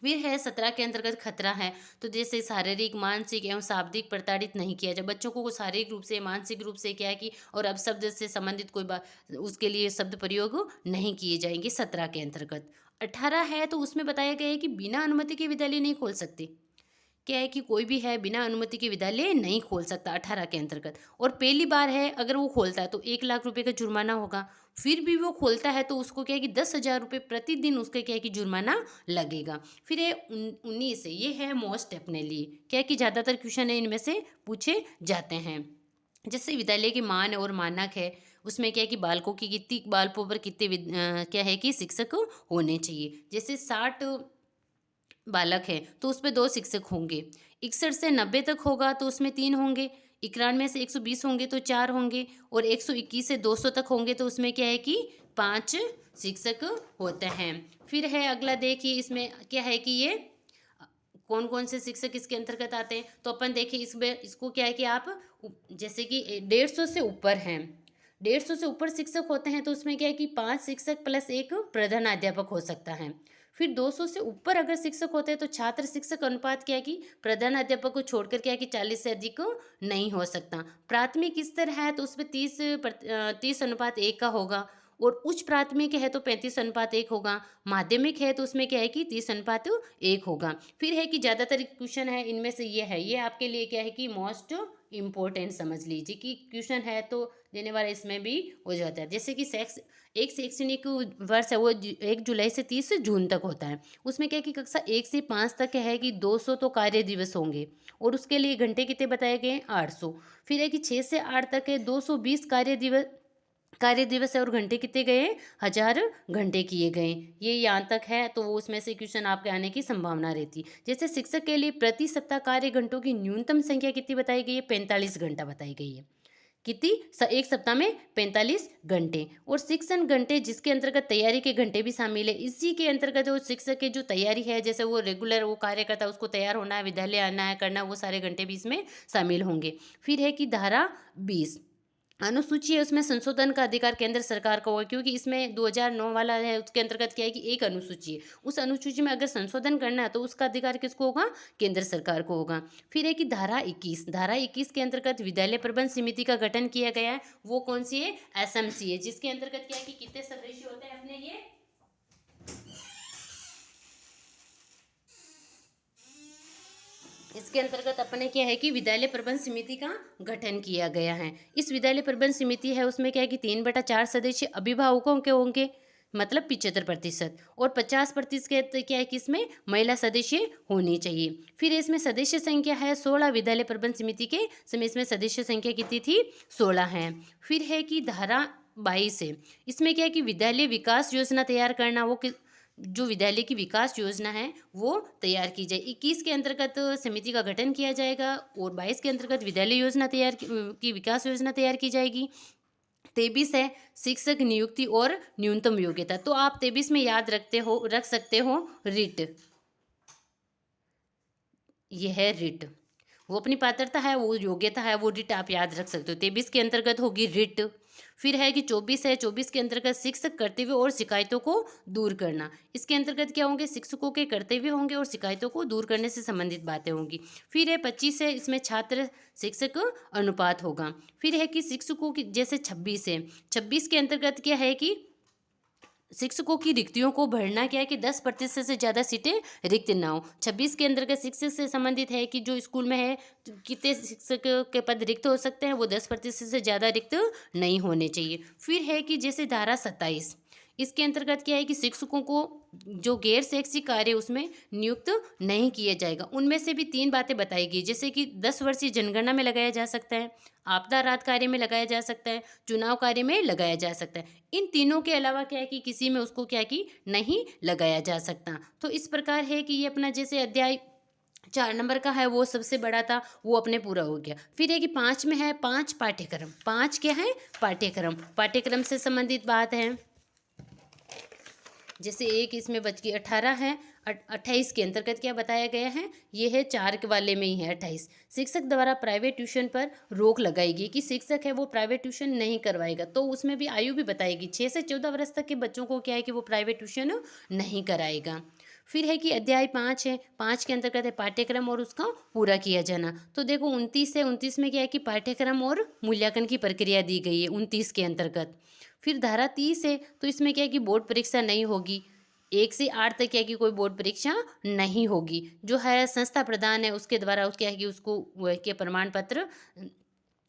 फिर है 17 के अंतर्गत खतरा है, तो जैसे शारीरिक, मानसिक एवं शाब्दिक प्रताड़ित नहीं किया जाए बच्चों को शारीरिक रूप से, मानसिक रूप से क्या है कि, और अब शब्द से संबंधित कोई बात उसके लिए शब्द प्रयोग नहीं किए जाएंगे 17 के अंतर्गत। 18 है तो उसमें बताया गया है कि बिना अनुमति के विद्यालय नहीं खोल सकते। क्या है कि कोई भी है बिना अनुमति के विद्यालय नहीं खोल सकता 18 के अंतर्गत। और पहली बार है अगर वो खोलता है तो 1 लाख रुपए का जुर्माना होगा। फिर भी वो खोलता है तो उसको क्या है कि 10,000 रुपये प्रतिदिन उसका क्या है कि जुर्माना लगेगा। फिर ये 19 है, ये है मोस्ट अपने लिए, क्या है कि ज़्यादातर क्वेश्चन है इनमें से पूछे जाते हैं। जैसे विद्यालय के मान और मानक है, उसमें क्या है कि बालकों की कितनी, बालकों पर कितने क्या है कि शिक्षक होने चाहिए। जैसे 60 बालक है तो उसमें 2 शिक्षक होंगे। 61 से 90 तक होगा तो उसमें 3 होंगे। 91 से 120 होंगे तो 4 होंगे। और 121 से 200 तक होंगे तो उसमें क्या है कि 5 शिक्षक होते हैं। फिर है अगला, देखिए इसमें क्या है कि ये कौन कौन से शिक्षक इसके अंतर्गत आते हैं। तो अपन देखिए इसमें, इसको क्या है कि आप जैसे कि 150 से ऊपर हैं, 150 से ऊपर शिक्षक होते हैं तो उसमें क्या है कि 5 शिक्षक प्लस 1 प्रधानाध्यापक हो सकता है। फिर 200 से ऊपर अगर शिक्षक होते हैं तो छात्र शिक्षक अनुपात क्या है कि प्रधान अध्यापक को छोड़कर क्या है कि 40 से अधिक नहीं हो सकता। प्राथमिक स्तर है तो उसमें 30:1 का होगा। और उच्च प्राथमिक है तो 35:1 होगा। माध्यमिक है तो उसमें क्या है कि 30:1 होगा। फिर है कि ज़्यादातर क्वेश्चन है इनमें से ये है, ये आपके लिए क्या है कि मोस्ट इम्पोर्टेंट समझ लीजिए कि क्वेश्चन है तो देने वाला इसमें भी हो जाता है। जैसे कि एक शैक्षणिक वर्ष है वो 1 जुलाई से 30 जून तक होता है। उसमें क्या है कि कक्षा 1 से 5 तक है कि 200 तो कार्य दिवस होंगे, और उसके लिए घंटे कितने बताए गए हैं? 800। फिर है कि 6 से 8 तक है 220 कार्य दिवस है, और घंटे कितने गए हैं? 1000 घंटे किए गए। ये यहाँ तक है तो वो उसमें से क्वेश्चन आपके आने की संभावना रहती। जैसे शिक्षक के लिए प्रति सप्ताह कार्य घंटों की न्यूनतम संख्या कितनी बताई गई है? 45 घंटा बताई गई है। कितनी? एक सप्ताह में 45 घंटे। और शिक्षण घंटे जिसके अंतर्गत तैयारी के घंटे भी शामिल है, इसी के अंतर्गत वो शिक्षक की जो तैयारी है, जैसे वो रेगुलर वो कार्य करता है, उसको तैयार होना है, विद्यालय आना है, करना, वो सारे घंटे भी इसमें शामिल होंगे। फिर है कि धारा 20, अनुसूची है उसमें संशोधन का अधिकार केंद्र सरकार का होगा, क्योंकि इसमें 2009 वाला है, उसके अंतर्गत क्या है कि एक अनुसूची है, उस अनुसूची में अगर संशोधन करना है तो उसका अधिकार किसको होगा, केंद्र सरकार को होगा। फिर है कि धारा 21 के अंतर्गत विद्यालय प्रबंध समिति का गठन किया गया है, वो कौन सी है, एसएमसी है, जिसके अंतर्गत क्या है कि कितने सदस्य होते हैं अपने ये, इसके अंतर्गत अपने क्या है कि विद्यालय प्रबंध समिति का गठन किया गया है। इस विद्यालय प्रबंध समिति है उसमें क्या है कि 3/4 सदस्य अभिभावकों के होंगे, मतलब 75%, और 50% क्या है कि इसमें महिला सदस्य होनी चाहिए। फिर इसमें सदस्य संख्या है 16, विद्यालय प्रबंध समिति के समय इसमें सदस्य संख्या कितनी थी, 16 है। फिर है कि धारा 22 है, इसमें क्या है कि विद्यालय विकास योजना तैयार करना, वो जो विद्यालय की विकास योजना है वो तैयार की जाए। 21 के अंतर्गत समिति का गठन किया जाएगा और 22 के अंतर्गत विद्यालय योजना की विकास योजना तैयार की जाएगी। 23 है शिक्षक नियुक्ति और न्यूनतम योग्यता, तो आप 23 में याद रख सकते हो रिट, यह है रिट, वो अपनी पात्रता है, वो योग्यता है, वो रिट आप याद रख सकते हो। 23 के अंतर्गत होगी रिट। फिर है कि 24 है, 24 के अंतर्गत शिक्षक कर्तव्य और शिकायतों को दूर करना, इसके अंतर्गत क्या होंगे, शिक्षकों के कर्तव्य होंगे और शिकायतों को दूर करने से संबंधित बातें होंगी। फिर है 25 है, इसमें छात्र शिक्षक अनुपात होगा। फिर है कि शिक्षकों की जैसे 26 है, 26 के अंतर्गत क्या है कि शिक्षकों की रिक्तियों को भरना क्या है कि 10% से ज़्यादा सीटें रिक्त ना हो। 26 के अंतर्गत शिक्षक से संबंधित है कि जो स्कूल में है कितने शिक्षक के पद रिक्त हो सकते हैं, वो 10% से ज़्यादा रिक्त नहीं होने चाहिए। फिर है कि जैसे धारा 27, इसके अंतर्गत क्या है कि शिक्षकों को जो गैर शैक्षिक कार्य उसमें नियुक्त नहीं किया जाएगा। उनमें से भी 3 बातें बताई गई, जैसे कि 10 वर्षीय जनगणना में लगाया जा सकता है, आपदा राहत कार्य में लगाया जा सकता है, चुनाव कार्य में लगाया जा सकता है। इन तीनों के अलावा क्या है कि किसी में उसको क्या कि नहीं लगाया जा सकता। तो इस प्रकार है कि ये अपना जैसे अध्याय 4 नंबर का है वो सबसे बड़ा था, वो अपने पूरा हो गया। फिर है कि 5 में है 5 पाठ्यक्रम, 5 क्या है, पाठ्यक्रम, पाठ्यक्रम से संबंधित बात है। जैसे एक इसमें बच गई 18 है, 28 के अंतर्गत क्या बताया गया है, ये है 4 के वाले में ही है 28, शिक्षक द्वारा प्राइवेट ट्यूशन पर रोक लगाएगी, कि शिक्षक है वो प्राइवेट ट्यूशन नहीं करवाएगा। तो उसमें भी आयु भी बताएगी, 6 से 14 वर्ष तक के बच्चों को क्या है कि वो प्राइवेट ट्यूशन नहीं कराएगा। फिर है कि अध्याय 5 है, 5 के अंतर्गत है पाठ्यक्रम और उसका पूरा किया जाना। तो देखो 29 है, 29 में क्या है कि पाठ्यक्रम और मूल्यांकन की प्रक्रिया दी गई है 29 के अंतर्गत। फिर धारा 30 है, तो इसमें क्या है कि बोर्ड परीक्षा नहीं होगी, 1 से 8 तक क्या है कि कोई बोर्ड परीक्षा नहीं होगी। जो है संस्था प्रदान है उसके द्वारा क्या है कि उसको वह के प्रमाण पत्र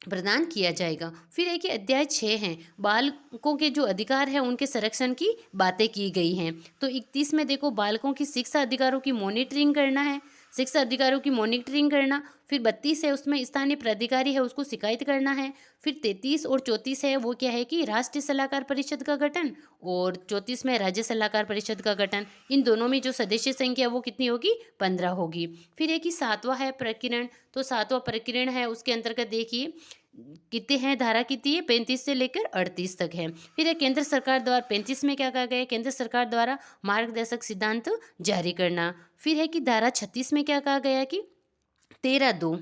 प्रदान किया जाएगा। फिर एक ही अध्याय 6 है, बालकों के जो अधिकार है उनके संरक्षण की बातें की गई हैं। तो 31 में देखो बालकों की शिक्षा अधिकारों की मॉनिटरिंग करना है, शिक्षा अधिकारों की मॉनिटरिंग करना। फिर 32 है उसमें स्थानीय प्राधिकारी है उसको शिकायत करना है। फिर 33 और 34 है वो क्या है कि राष्ट्रीय सलाहकार परिषद का गठन, और 34 में राज्य सलाहकार परिषद का गठन। इन दोनों में जो सदस्य संख्या वो कितनी होगी, 15 होगी। फिर एक ही 7वां है प्रकीर्ण, तो 7वां प्रकीर्ण है उसके अंतर्गत देखिए कितने हैं, धारा कितनी है, 35 से लेकर 38 तक है। फिर है केंद्र सरकार द्वारा, 35 में क्या कहा गया है, केंद्र सरकार द्वारा मार्गदर्शक सिद्धांत जारी करना। फिर है कि धारा 36 में क्या कहा गया है कि 13(2),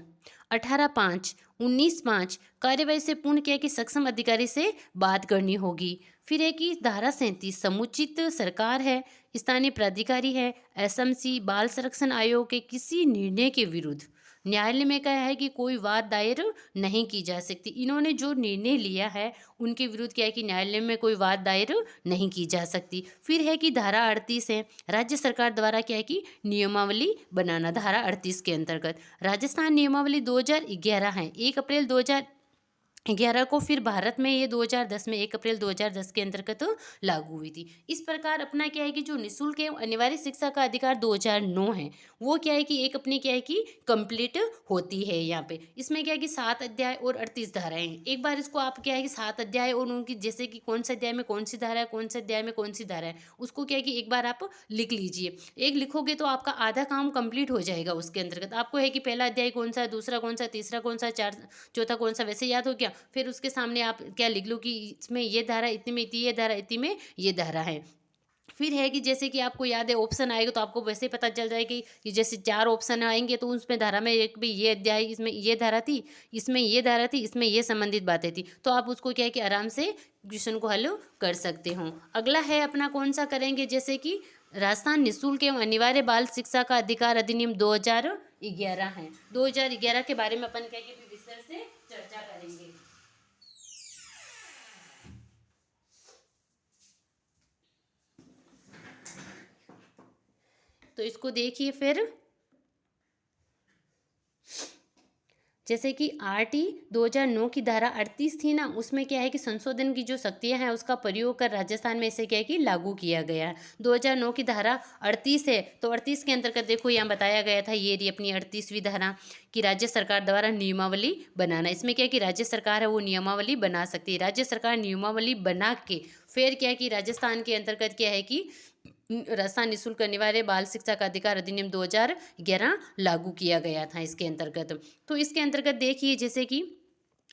18(5), 19(5) कार्यवाही से पूर्ण किया कि सक्षम अधिकारी से बात करनी होगी। फिर है कि धारा 37 समुचित सरकार है, स्थानीय प्राधिकारी है, एसएमसी, बाल संरक्षण आयोग के किसी निर्णय के विरुद्ध न्यायालय में कहा है कि कोई वाद दायर नहीं की जा सकती। इन्होंने जो निर्णय लिया है उनके विरुद्ध क्या है कि न्यायालय में कोई वाद दायर नहीं की जा सकती। फिर है कि धारा 38 है, राज्य सरकार द्वारा क्या है कि नियमावली बनाना। धारा 38 के अंतर्गत राजस्थान नियमावली 2011 है, 1 अप्रैल 2011 को, फिर भारत में ये 2010 में 1 अप्रैल 2010 के अंतर्गत लागू हुई थी। इस प्रकार अपना क्या है कि जो निःशुल्क एवं अनिवार्य शिक्षा का अधिकार 2009 है वो क्या है कि एक अपनी क्या है कि कंप्लीट होती है यहाँ पे। इसमें क्या है कि 7 अध्याय और 38 धाराएं हैं। एक बार इसको आप क्या है कि 7 अध्याय और उनकी जैसे कि कौन से अध्याय में कौन सी धारा है, कौन से अध्याय में कौन सी धारा है, उसको क्या है कि एक बार आप लिख लीजिए। एक लिखोगे तो आपका आधा काम कंप्लीट हो जाएगा। उसके अंतर्गत आपको है कि पहला अध्याय कौन सा है, दूसरा कौन सा, तीसरा कौन सा, चौथा कौन सा, वैसे याद हो गया। फिर उसके सामने आप क्या लिख लो कि इसमें ये धारा इतनी में इतनी, ये धारा इतनी में ये धारा है। फिर है कि जैसे कि आपको याद है ऑप्शन आएगा तो आपको वैसे ही पता चल जाएगा कि जैसे 4 ऑप्शन आएँगे तो उसमें धारा में एक भी ये अध्याय, इसमें ये धारा थी, इसमें ये धारा थी, इसमें ये संबंधित बातें थी। तो आप उसको क्या है कि आराम से क्वेश्चन को हल कर सकते हो। अगला है अपना कौन-सा करेंगे, जैसे कि राजस्थान निःशुल्क एवं अनिवार्य बाल शिक्षा का अधिकार अधिनियम 2011 है। 2011 के बारे में अपन क्या है कि विस्तार से चर्चा करेंगे। तो इसको देखिए फिर, जैसे कि आरटी 2009 की धारा 38 थी ना, उसमें क्या है कि संशोधन की जो शक्तियां हैं उसका प्रयोग कर राजस्थान में इसे क्या है कि लागू किया गया है। 2009 की धारा 38 है, तो 38 के अंतर्गत देखो यहाँ बताया गया था, ये रही अपनी 38वीं धारा कि राज्य सरकार द्वारा नियमावली बनाना। इसमें क्या है कि राज्य सरकार है वो नियमावली बना सकती है। राज्य सरकार नियमावली बना के फिर क्या है कि राजस्थान के अंतर्गत क्या है कि राजस्थान निःशुल्क अनिवार्य बाल शिक्षा का अधिकार अधिनियम 2011 लागू किया गया था इसके अंतर्गत। तो इसके अंतर्गत देखिए जैसे कि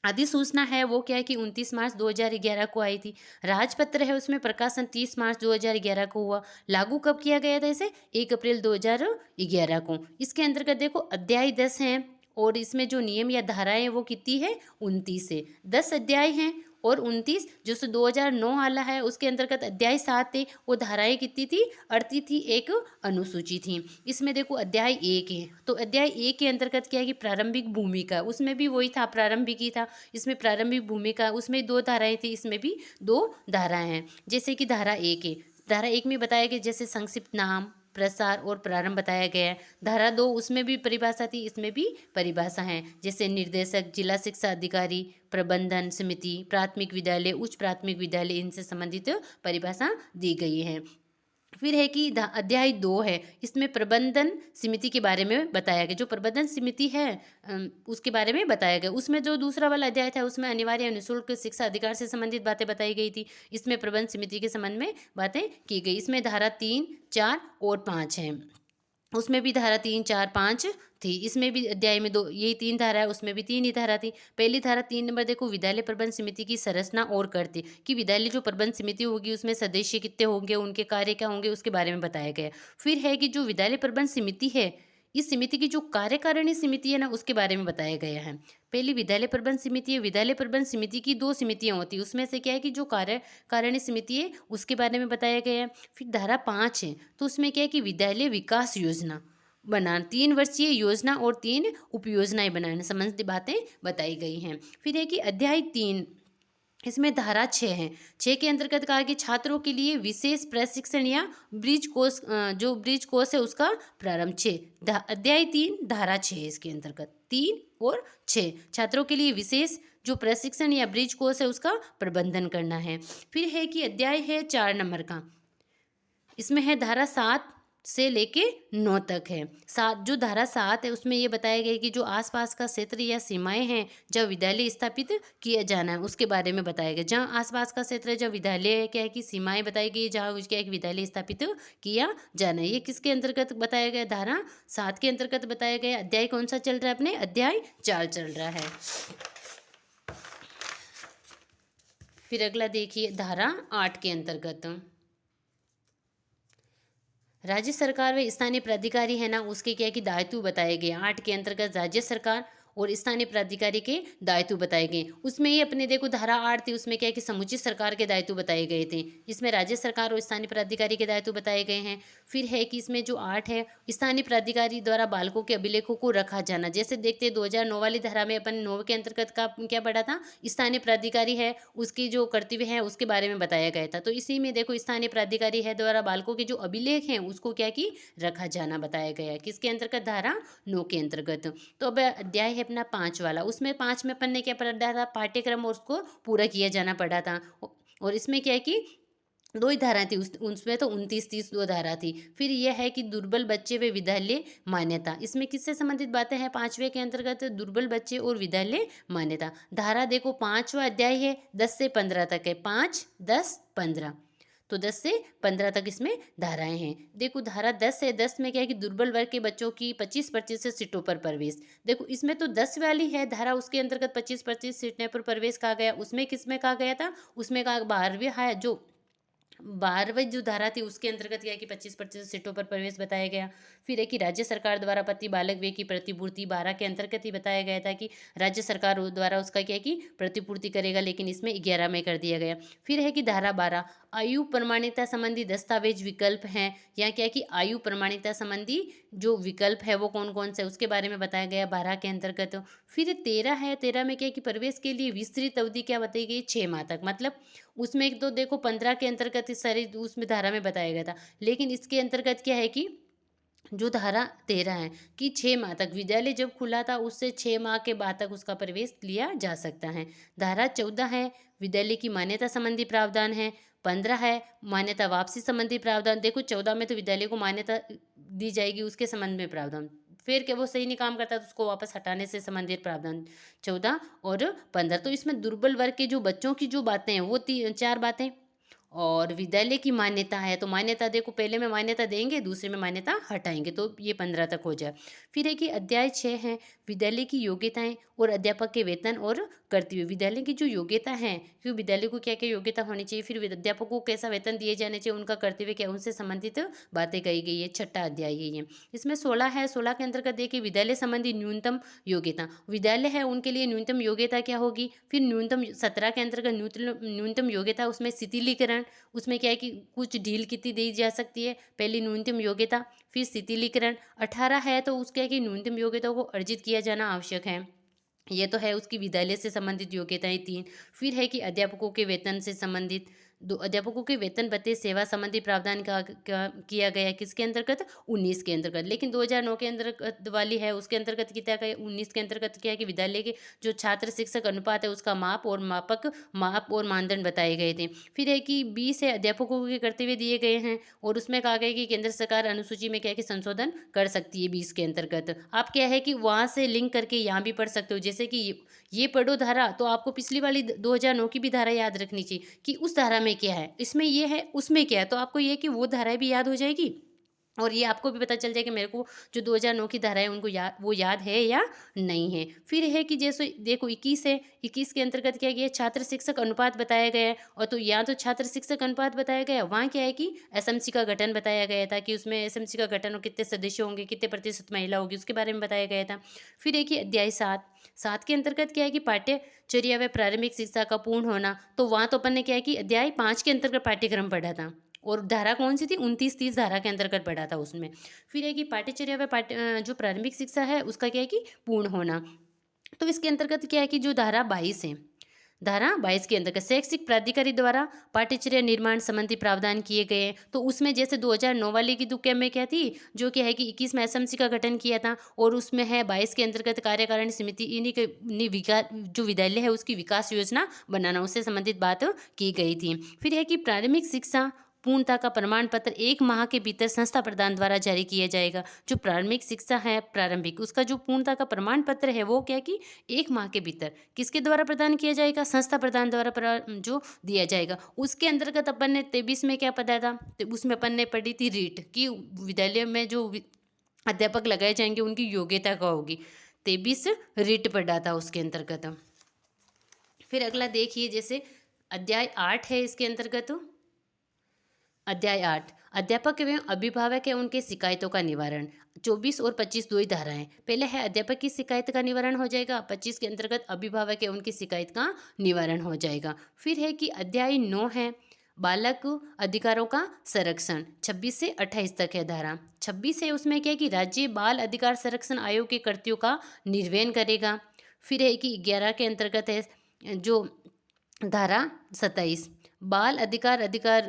अधिसूचना है वो क्या है कि 29 मार्च 2011 को आई थी। राजपत्र है उसमें प्रकाशन 30 मार्च 2011 को हुआ। लागू कब किया गया था इसे? 1 अप्रैल 2011 को। इसके अंतर्गत देखो अध्याय 10 है और इसमें जो नियम या धाराएं हैं वो कितनी है? 29 है। 10 अध्याय हैं और 29 जो से 2009 वाला है उसके अंतर्गत अध्याय 7 है। वो धाराएं कितनी थी? 38 थी, एक अनुसूची थी। इसमें देखो अध्याय 1 है, तो अध्याय 1 के अंतर्गत क्या है कि प्रारंभिक भूमिका, उसमें भी वही था, प्रारंभिक ही था। इसमें प्रारंभिक भूमिका, उसमें 2 धाराएं थी, इसमें भी 2 धाराएं हैं। जैसे कि धारा 1 है, धारा 1 में बताया गया जैसे संक्षिप्त नाम, प्रसार और प्रारंभ बताया गया है। धारा 2 उसमें भी परिभाषा थी, इसमें भी परिभाषा है, जैसे निर्देशक, जिला शिक्षा अधिकारी, प्रबंधन समिति, प्राथमिक विद्यालय, उच्च प्राथमिक विद्यालय, इनसे संबंधित परिभाषा दी गई है। फिर है कि अध्याय 2 है, इसमें प्रबंधन समिति के बारे में बताया गया। जो प्रबंधन समिति है उसके बारे में बताया गया। उसमें जो दूसरा वाला अध्याय था उसमें अनिवार्य निःशुल्क शिक्षा अधिकार से संबंधित बातें बताई गई थी। इसमें प्रबंधन समिति के संबंध में बातें की गई। इसमें धारा 3, 4 और 5 है। उसमें भी धारा 3, 4, 5 थी। इसमें भी अध्याय में 2, यही 3 धारा है, उसमें भी 3 ही धारा थी। पहली धारा 3 नंबर देखो, विद्यालय प्रबंध समिति की संरचना और करती, कि विद्यालय जो प्रबंध समिति होगी उसमें सदस्य कितने होंगे, उनके कार्य क्या होंगे, उसके बारे में बताया गया है। फिर है कि जो विद्यालय प्रबंध समिति है, इस समिति की जो कार्यकारिणी समिति है ना, उसके बारे में बताया गया है। पहली विद्यालय प्रबंध समिति है। विद्यालय प्रबंध समिति की 2 समितियां होती है, उसमें से क्या है कि जो कार्यकारिणी समिति है उसके बारे में बताया गया है। फिर धारा 5 है, तो उसमें क्या है कि विद्यालय विकास योजना बनाना, 3 वर्षीय योजना और 3 उपयोजनाएं बनाने संबंधित बातें बताई गई हैं। फिर है कि अध्याय 3, इसमें धारा 6 है। 6 के अंतर्गत कहा कि छात्रों के लिए विशेष प्रशिक्षण या ब्रिज कोर्स, जो ब्रिज कोर्स है उसका प्रारंभ। 6 अध्याय 3 धारा 6 है, इसके अंतर्गत 3 और 6 छात्रों के लिए विशेष जो प्रशिक्षण या ब्रिज कोर्स है उसका प्रबंधन करना है। फिर है कि अध्याय है 4 नंबर का, इसमें है धारा 7 से लेके 9 तक है। 7, जो धारा 7 है उसमें ये बताया गया कि जो आसपास का क्षेत्र या सीमाएं हैं जहाँ विद्यालय स्थापित किया जाना है उसके बारे में बताया गया। जहाँ आसपास का क्षेत्र है, जहाँ विद्यालय है, क्या है कि सीमाएं बताई गई जहाँ उसके एक विद्यालय स्थापित किया जाना है। ये किसके अंतर्गत बताया गया? धारा 7 के अंतर्गत बताया गया। अध्याय कौन सा चल रहा है अपने? अध्याय 4 चल रहा है। फिर अगला देखिए धारा 8 के अंतर्गत, राज्य सरकार व स्थानीय प्राधिकारी है ना, उसके क्या है कि दायित्व बताए गए। 8 के अंतर्गत राज्य सरकार और स्थानीय प्राधिकारी के दायित्व बताए गए। उसमें ही अपने देखो धारा 8 थी, उसमें क्या है कि समुचित सरकार के दायित्व बताए गए थे। इसमें राज्य सरकार और स्थानीय प्राधिकारी के दायित्व बताए गए हैं। फिर है कि इसमें जो 8 है, स्थानीय प्राधिकारी द्वारा बालकों के अभिलेखों को रखा जाना। जैसे देखते 2009 वाली धारा में अपन 9 के अंतर्गत का क्या पढ़ा था? स्थानीय प्राधिकारी है उसकी जो कर्तव्य है उसके बारे में बताया गया था। तो इसी में देखो स्थानीय प्राधिकारी है द्वारा बालकों के जो अभिलेख हैं उसको क्या कि रखा जाना बताया गया है। किसके अंतर्गत? धारा 9 के अंतर्गत। तो अब अध्याय है अपना 5 वाला, उसमें 5 में अपन ने क्या पढ़ा था? पाठ्यक्रम और उसको पूरा किया जाना पड़ा था। और इसमें क्या है कि 2 ही धाराएं थी, उसमें तो 29, 30 2 धारा थी। फिर यह है कि दुर्बल बच्चे व विद्यालय मान्यता, इसमें किससे संबंधित बातें हैं? 5वें के अंतर्गत दुर्बल बच्चे और विद्यालय मान्यता। धारा देखो 5वां अध्याय है, 10 से 15 तक है। 5, 10, 15, तो 10 से 15 तक इसमें धाराएं हैं। देखो धारा 10 है, 10 में क्या है कि दुर्बल वर्ग के बच्चों की 25% सीटों पर प्रवेश। देखो इसमें तो 10 वाली है धारा, उसके अंतर्गत 25% सीटों पर प्रवेश कहा गया। उसमें किस में कहा गया था? उसमें कहा 12वीं है जो 12वीं जो धारा थी उसके अंतर्गत क्या है कि 25% सीटों पर प्रवेश बताया गया। फिर है कि राज्य सरकार द्वारा प्रति बालक व्यय की प्रतिपूर्ति 12 के अंतर्गत ही बताया गया था कि राज्य सरकार द्वारा उसका क्या है कि प्रतिपूर्ति करेगा, लेकिन इसमें 11 में कर दिया गया। फिर है कि धारा 12 आयु प्रमाणिकता संबंधी दस्तावेज विकल्प हैं। यहाँ क्या है कि आयु प्रमाणिकता संबंधी जो विकल्प है वो कौन कौन से उसके बारे में बताया गया 12 के अंतर्गत। फिर 13 है, 13 में क्या है कि प्रवेश के लिए विस्तृत अवधि क्या बताई गई 6 माह तक। मतलब उसमें एक तो देखो 15 के अंतर्गत इस सारी उसमें धारा में बताया गया था, लेकिन इसके अंतर्गत क्या है कि जो धारा 13 है कि 6 माह तक विद्यालय जब खुला था उससे 6 माह के बाद तक उसका प्रवेश लिया जा सकता है। धारा 14 है विद्यालय की मान्यता संबंधी प्रावधान है। 15 है मान्यता वापसी संबंधी प्रावधान। देखो 14 में तो विद्यालय को मान्यता दी जाएगी उसके संबंध में प्रावधान, फिर क्या वो सही नहीं काम करता तो उसको वापस हटाने से संबंधित प्रावधान 14 और 15। तो इसमें दुर्बल वर्ग के जो बच्चों की जो बातें हैं वो 4 बातें। और विद्यालय की मान्यता है तो मान्यता देखो पहले में मान्यता देंगे, दूसरे में मान्यता हटाएंगे, तो ये 15 तक हो जाए। फिर है कि अध्याय 6 है विद्यालय की योग्यताएं और अध्यापक के वेतन और कर्तव्य। विद्यालय की जो योग्यता है कि विद्यालय को क्या क्या योग्यता होनी चाहिए, फिर अध्यापकों को कैसा वेतन दिए जाने चाहिए, उनका कर्तव्य क्या, उनसे संबंधित बातें कही गई है। छठा अध्याय ये इसमें 16 है। 16 के अंतर्गत देखिए विद्यालय संबंधी न्यूनतम योग्यता। विद्यालय है उनके लिए न्यूनतम योग्यता क्या होगी। फिर न्यूनतम 17 के अंतर्गत न्यूनतम योग्यता उसमें शिथिलीकरण, उसमें क्या है कि कुछ ढील कितनी दी जा सकती है, पहली न्यूनतम योग्यता, फिर शिथिलीकरण। 18 है तो उसके है कि न्यूनतम योग्यता को अर्जित किया जाना आवश्यक है। ये तो है उसकी विद्यालय से संबंधित योग्यताएं 3। फिर है कि अध्यापकों के वेतन से संबंधित 2। अध्यापकों के वेतन भत्ते सेवा संबंधी प्रावधान किया गया है किसके अंतर्गत 19 के अंतर्गत। लेकिन 2009 के अंतर्गत वाली है उसके अंतर्गत क्या है 19 के अंतर्गत क्या है कि विद्यालय के जो छात्र शिक्षक अनुपात है उसका माप और मानदंड बताए गए थे। फिर है कि 20 है अध्यापकों के कर्तव्य दिए गए हैं और उसमें कहा गया कि केंद्र सरकार अनुसूची में क्या है कि संशोधन कर सकती है 20 के अंतर्गत। आप क्या है कि वहाँ से लिंक करके यहाँ भी पढ़ सकते हो, जैसे कि ये पढ़ो धारा तो आपको पिछली वाली 2009 की भी धारा याद रखनी चाहिए कि उस धारा में क्या है, इसमें ये है उसमें क्या है, तो आपको ये कि वो धाराएं भी याद हो जाएगी और ये आपको भी पता चल जाएगा मेरे को जो 2009 की धाराएं उनको वो याद है या नहीं है। फिर है कि जैसे देखो 21 है, 21 के अंतर्गत क्या गया छात्र शिक्षक अनुपात बताया गया है, और तो यहाँ तो छात्र शिक्षक अनुपात बताया गया, वहाँ क्या है कि एसएमसी का गठन बताया गया था कि उसमें एसएमसी का गठन और कितने सदस्य होंगे, कितने प्रतिशत महिला होगी, उसके बारे में बताया गया था। फिर है कि अध्याय 7 के अंतर्गत क्या है कि पाठ्यचर्या व प्रारंभिक शिक्षा का पूर्ण होना, तो वहाँ तो अपन ने क्या है कि अध्याय 5 के अंतर्गत पाठ्यक्रम पढ़ा था और धारा कौन सी थी 29-30 धारा के अंतर्गत पढ़ा था उसमें। फिर है कि पाठ्यचर्या व जो प्रारंभिक शिक्षा है उसका क्या है कि पूर्ण होना, तो इसके अंतर्गत क्या है कि जो धारा 22 है, धारा 22 के अंतर्गत शैक्षिक प्राधिकारी द्वारा पाठ्यचर्या निर्माण संबंधी प्रावधान किए गए हैं, तो उसमें जैसे 2009 वाले की तुक्के में क्या थी जो क्या है कि 21 में एसएमसी का गठन किया था और उसमें है 22 के अंतर्गत कार्यकारिणी समिति इन्हीं विकास जो विद्यालय है उसकी विकास योजना बनाना, उससे संबंधित बात की गई थी। फिर है कि प्राथमिक शिक्षा पूर्णता का प्रमाण पत्र 1 माह के भीतर संस्था प्रदान द्वारा जारी किया जाएगा। जो प्रारंभिक शिक्षा है प्रारंभिक उसका जो पूर्णता का प्रमाण पत्र है वो क्या कि 1 माह के भीतर किसके द्वारा प्रदान किया जाएगा, संस्था प्रदान द्वारा जो दिया जाएगा। उसके अंतर्गत अपन ने 23 में क्या पढ़ा था, तो उसमें अपन ने पढ़ी थी रीट कि विद्यालय में जो अध्यापक लगाए जाएंगे उनकी योग्यता क्या होगी, 23 रीट पढ़ा था उसके अंतर्गत। फिर अगला देखिए जैसे अध्याय 8 है, इसके अंतर्गत अध्याय 8 अध्यापक एवं अभिभावक है उनके शिकायतों का निवारण। 24 और 25 दो ही धाराएं, पहले है अध्यापक की शिकायत का निवारण हो जाएगा, 25 के अंतर्गत अभिभावक है उनकी शिकायत का निवारण हो जाएगा। फिर है कि अध्याय 9 है बालक अधिकारों का संरक्षण, 26 से 28 तक है धारा। 26 है उसमें क्या है कि राज्य बाल अधिकार संरक्षण आयोग के कर्तव्यों का निर्वहन करेगा। फिर है कि 11 के अंतर्गत है जो धारा 27 बाल अधिकार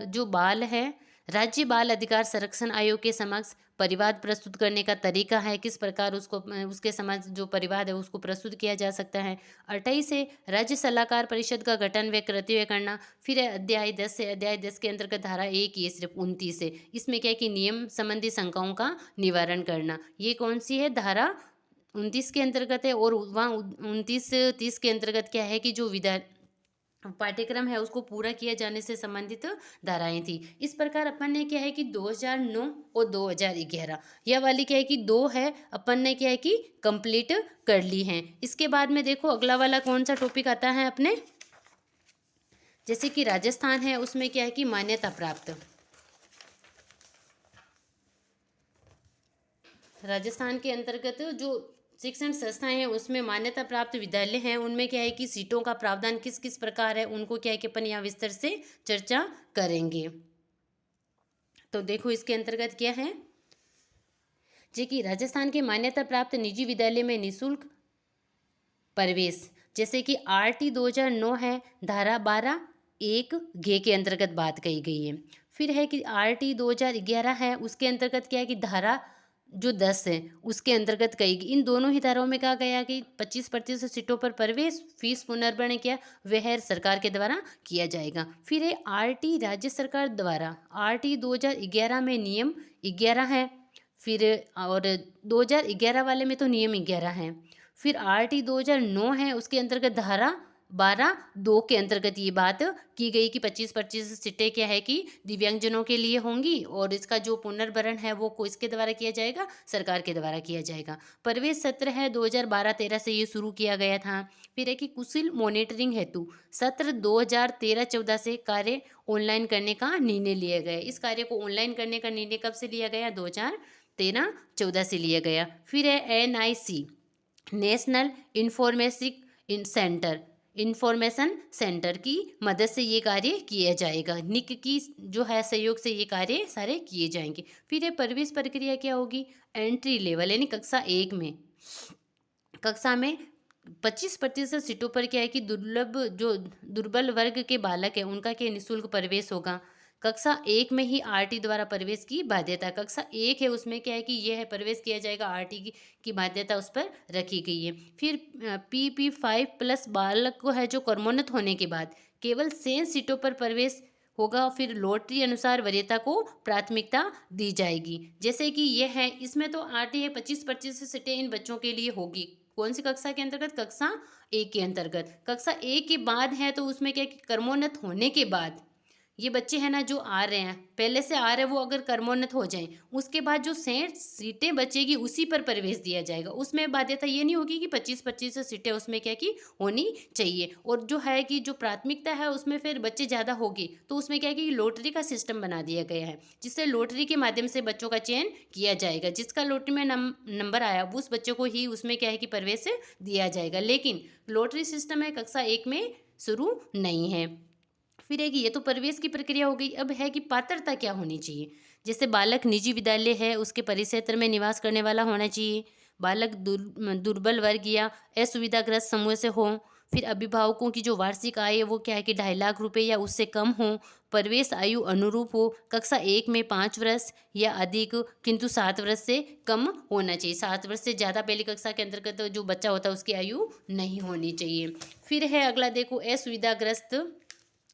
जो बाल है राज्य बाल अधिकार संरक्षण आयोग के समक्ष परिवाद प्रस्तुत करने का तरीका है, किस प्रकार उसको उसके समक्ष जो परिवाद है उसको प्रस्तुत किया जा सकता है। 28 से राज्य सलाहकार परिषद का गठन व कर्तव्य करना। फिर है अध्याय 10 से अध्याय 10 के अंतर्गत धारा 1 ये सिर्फ 29 है, इसमें क्या है कि नियम संबंधी शंकाओं का निवारण करना। ये कौन सी है धारा 29 के अंतर्गत है, और वहाँ 29-30 के अंतर्गत क्या है कि जो पाठ्यक्रम है उसको पूरा किया जाने से संबंधित धाराएं थी। इस प्रकार अपन ने क्या है कि 2009 और 2011 यह वाली क्या है कि 2 है अपन ने क्या है कि कंप्लीट कर ली हैं। इसके बाद में देखो अगला वाला कौन सा टॉपिक आता है अपने, जैसे कि राजस्थान है, उसमें क्या है कि मान्यता प्राप्त, राजस्थान के अंतर्गत जो शिक्षण संस्थाएं हैं उसमें मान्यता प्राप्त विद्यालय हैं, उनमें क्या है कि सीटों का प्रावधान किस किस प्रकार है, उनको क्या है कि अपन यहाँ विस्तार से चर्चा करेंगे। तो देखो इसके अंतर्गत क्या है, जो कि राजस्थान के मान्यता प्राप्त निजी विद्यालय में निशुल्क प्रवेश, जैसे कि RT 2009 है, धारा 12(1) के अंतर्गत बात कही गई है। फिर है कि RT 2011 है, उसके अंतर्गत क्या है कि धारा जो 10 है उसके अंतर्गत कही गई। इन दोनों ही धाराओं में कहा गया कि 25% सीटों पर प्रवेश, फीस पुनर्भरण क्या वह सरकार के द्वारा किया जाएगा। फिर है RT राज्य सरकार द्वारा, RT 2011 में नियम 11 है, फिर और 2011 वाले में तो नियम 11 है। फिर RT 2009 है, उसके अंतर्गत धारा 12(2) के अंतर्गत ये बात की गई कि 25 सीटें क्या है कि दिव्यांगजनों के लिए होंगी, और इसका जो पुनर्भरण है वो किसके द्वारा किया जाएगा, सरकार के द्वारा किया जाएगा। प्रवेश सत्र है 2012-13 से ये शुरू किया गया था। फिर है कि कुशल मॉनिटरिंग हेतु सत्र 2013-14 से कार्य ऑनलाइन करने का निर्णय लिया गया। इस कार्य को ऑनलाइन करने का निर्णय कब से लिया गया, 2013-14 से लिया गया। फिर है NIC, नेशनल इंफॉर्मेशन सेंटर की मदद से ये कार्य किया जाएगा। NIC की जो है सहयोग से ये कार्य सारे किए जाएंगे। फिर ये प्रवेश प्रक्रिया क्या होगी, एंट्री लेवल यानी कक्षा में 25% सीटों पर क्या है कि दुर्बल वर्ग के बालक है उनका क्या निःशुल्क प्रवेश होगा। कक्षा 1 में ही RT द्वारा प्रवेश की बाध्यता, कक्षा 1 है उसमें क्या है कि यह है प्रवेश किया जाएगा, RT की बाध्यता उस पर रखी गई है। फिर PP5+ बालक को है जो क्रमोन्नत होने के बाद केवल 100 सीटों पर प्रवेश होगा। फिर लॉटरी अनुसार वरीयता को प्राथमिकता दी जाएगी, जैसे कि यह है इसमें तो RT है 25% सीटें इन बच्चों के लिए होगी। कौन सी कक्षा के अंतर्गत, कक्षा 1 के अंतर्गत। कक्षा 1 के बाद है तो उसमें क्या कि क्रमोन्नत होने के बाद ये बच्चे हैं ना जो आ रहे हैं, पहले से आ रहे हैं, वो अगर क्रमोन्नत हो जाएं उसके बाद जो 100 सीटें बचेगी उसी पर प्रवेश दिया जाएगा। उसमें बाध्यता ये नहीं होगी कि 25 सीटें उसमें क्या कि होनी चाहिए। और जो है कि जो प्राथमिकता है उसमें फिर बच्चे ज़्यादा होगी तो उसमें क्या है कि लॉटरी का सिस्टम बना दिया गया है, जिससे लॉटरी के माध्यम से बच्चों का चयन किया जाएगा। जिसका लॉटरी में नंबर आया उस बच्चे को ही उसमें क्या है कि प्रवेश दिया जाएगा। लेकिन लॉटरी सिस्टम है कक्षा 1 में शुरू नहीं है। फिर है कि ये तो प्रवेश की प्रक्रिया हो गई। अब है कि पात्रता क्या होनी चाहिए, जैसे बालक निजी विद्यालय है उसके परिक्षेत्र में निवास करने वाला होना चाहिए, बालक दुर्बल वर्ग या असुविधाग्रस्त समूह से हो, फिर अभिभावकों की जो वार्षिक आय है वो क्या है कि 2.5 लाख रुपए या उससे कम हो, प्रवेश आयु अनुरूप हो, कक्षा 1 में 5 वर्ष या अधिक किंतु 7 वर्ष से कम होना चाहिए। 7 वर्ष से ज़्यादा पहली कक्षा के अंतर्गत जो बच्चा होता है उसकी आयु नहीं होनी चाहिए। फिर है अगला देखो, असुविधाग्रस्त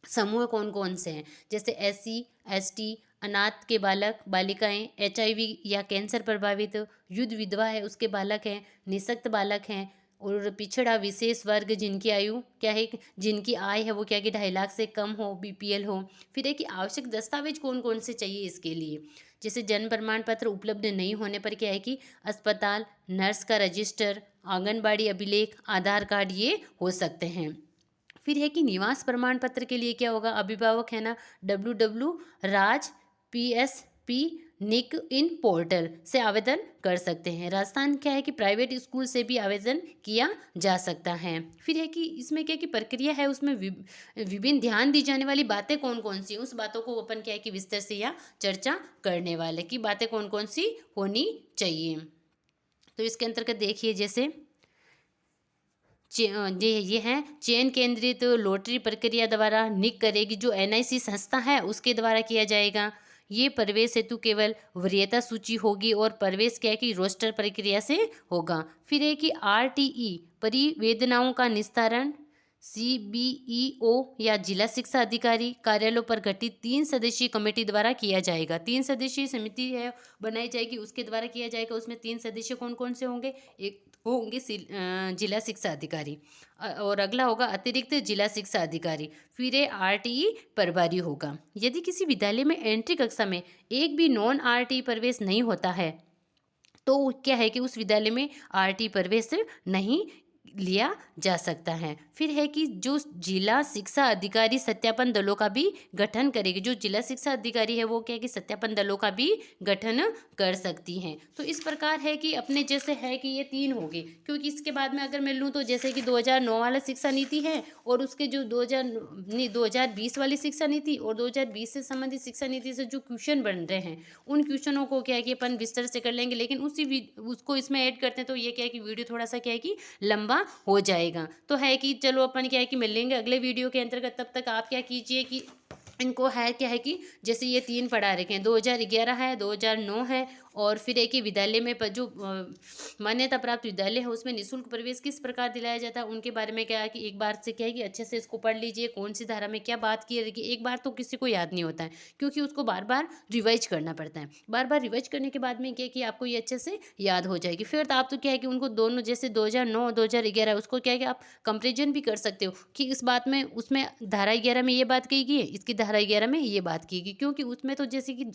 समूह कौन कौन से हैं, जैसे SC ST, अनाथ के बालक बालिकाएं, HIV या कैंसर प्रभावित, युद्ध विधवा है उसके बालक हैं, निःशक्त बालक हैं, और पिछड़ा विशेष वर्ग जिनकी आयु क्या है, जिनकी आय है वो क्या कि 2.5 लाख से कम हो, BPL हो। फिर है कि आवश्यक दस्तावेज कौन कौन से चाहिए इसके लिए, जैसे जन्म प्रमाण पत्र उपलब्ध नहीं होने पर क्या है कि अस्पताल नर्स का रजिस्टर, आंगनबाड़ी अभिलेख, आधार कार्ड ये हो सकते हैं। फिर है कि निवास प्रमाण पत्र के लिए क्या होगा, अभिभावक है ना www.raj.psp निक इन पोर्टल से आवेदन कर सकते हैं। राजस्थान क्या है कि प्राइवेट स्कूल से भी आवेदन किया जा सकता है। फिर है कि इसमें क्या कि प्रक्रिया है उसमें विभिन्न ध्यान दी जाने वाली बातें कौन कौन सी, उस बातों को अपन क्या है कि विस्तार से या चर्चा करने वाले की बातें कौन कौन सी होनी चाहिए। तो इसके अंतर्गत देखिए, जैसे ये है चयन केंद्रित लॉटरी प्रक्रिया द्वारा निक करेगी, जो NIC संस्था है उसके द्वारा किया जाएगा। ये प्रवेश हेतु केवल वरीयता सूची होगी और प्रवेश क्या है कि रोस्टर प्रक्रिया से होगा। फिर है कि RTE परिवेदनाओं का निस्तारण CBEO या जिला शिक्षा अधिकारी कार्यालयों पर गठित 3 सदस्यीय कमेटी द्वारा किया जाएगा। 3 सदस्यीय समिति है बनाई जाएगी, उसके द्वारा किया जाएगा। उसमें 3 सदस्य कौन कौन से होंगे, एक होंगे जिला शिक्षा अधिकारी, और अगला होगा अतिरिक्त जिला शिक्षा अधिकारी, फिर RTE प्रभारी होगा। यदि किसी विद्यालय में एंट्री कक्षा में एक भी नॉन RTE प्रवेश नहीं होता है तो क्या है कि उस विद्यालय में RTE प्रवेश नहीं लिया जा सकता है। फिर है कि जो जिला शिक्षा अधिकारी सत्यापन दलों का भी गठन करेगी। जो जिला शिक्षा अधिकारी है वो क्या है कि सत्यापन दलों का भी गठन कर सकती हैं। तो इस प्रकार है कि अपने जैसे है कि ये 3 हो गए, क्योंकि इसके बाद में अगर मैं लूँ तो जैसे कि 2009 वाला शिक्षा नीति है और उसके जो 2020 वाली शिक्षा नीति और 2020 से संबंधित शिक्षा नीति से जो क्वेश्चन बन रहे हैं, उन क्वेश्चनों को क्या है कि अपन विस्तार से कर लेंगे, लेकिन उसको इसमें ऐड करते हैं तो ये क्या है कि वीडियो थोड़ा-सा क्या है कि लंबा हो जाएगा। तो है कि चलो अपन क्या है कि मिलेंगे अगले वीडियो के अंतर्गत, तब तक आप क्या कीजिए कि इनको है क्या है कि जैसे ये 3 पढ़ा रखे हैं, 2011 है, 2009 है और फिर एक ही विद्यालय में जो मान्यता प्राप्त विद्यालय है उसमें निःशुल्क प्रवेश किस प्रकार दिलाया जाता है, उनके बारे में क्या है कि एक बार से क्या है कि अच्छे से इसको पढ़ लीजिए, कौन सी धारा में क्या बात की रहेगी। एक बार तो किसी को याद नहीं होता है, क्योंकि उसको बार-बार रिवाइज करना पड़ता है। बार-बार रिवाइज करने के बाद में क्या है कि आपको ये अच्छे से याद हो जाएगी। फिर तो आप तो क्या है कि उनको दोनों जैसे 2009 2011 उसको क्या है कि आप कंपैरिजन भी कर सकते हो कि इस बात में उसमें धारा 11 में ये बात कही गई है, इसकी धारा 11 में ये बात की गई, क्योंकि उसमें तो जैसे कि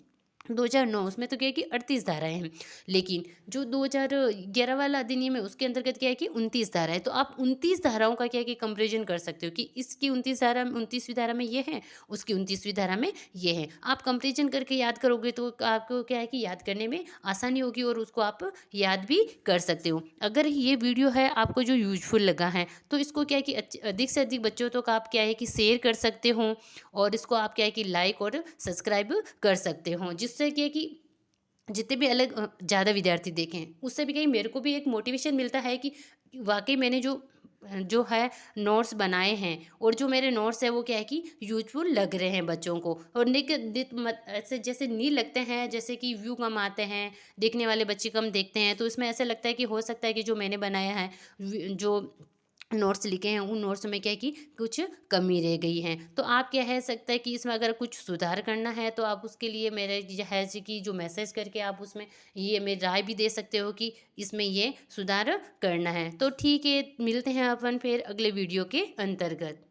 2009 उसमें तो क्या है कि 38 धाराएँ हैं, लेकिन जो 2011 वाला अधिनियम है उसके अंतर्गत क्या है कि 29 धारा है। तो आप 29 धाराओं का क्या है कि कंपैरिजन कर सकते हो कि इसकी 29वीं धारा में ये है, उसकी 29वीं धारा में ये है। आप कंपैरिजन करके याद करोगे तो आपको क्या है कि याद करने में आसानी होगी और उसको आप याद भी कर सकते हो। अगर ये वीडियो है आपको जो यूज़फुल लगा है, तो इसको क्या है कि अधिक से अधिक बच्चों तक आप क्या है कि शेयर कर सकते हो और इसको आप क्या है कि लाइक और सब्सक्राइब कर सकते हो, जिससे क्या है कि जितने भी अलग ज़्यादा विद्यार्थी देखें, उससे भी कहीं मेरे को भी एक मोटिवेशन मिलता है कि वाक़ई मैंने जो है नोट्स बनाए हैं और जो मेरे नोट्स हैं वो क्या है कि यूज़फुल लग रहे हैं बच्चों को, और ऐसे जैसे नहीं लगते हैं, जैसे कि व्यू कम आते हैं, देखने वाले बच्चे कम देखते हैं, तो इसमें ऐसा लगता है कि हो सकता है कि जो मैंने बनाया है, जो नोट्स लिखे हैं उन नोट्स में क्या है कि कुछ कमी रह गई है। तो आप क्या है सकता है कि इसमें अगर कुछ सुधार करना है तो आप उसके लिए मेरे है जी कि जो मैसेज करके आप उसमें ये मेरी राय भी दे सकते हो कि इसमें ये सुधार करना है। तो ठीक है, मिलते हैं अपन फिर अगले वीडियो के अंतर्गत।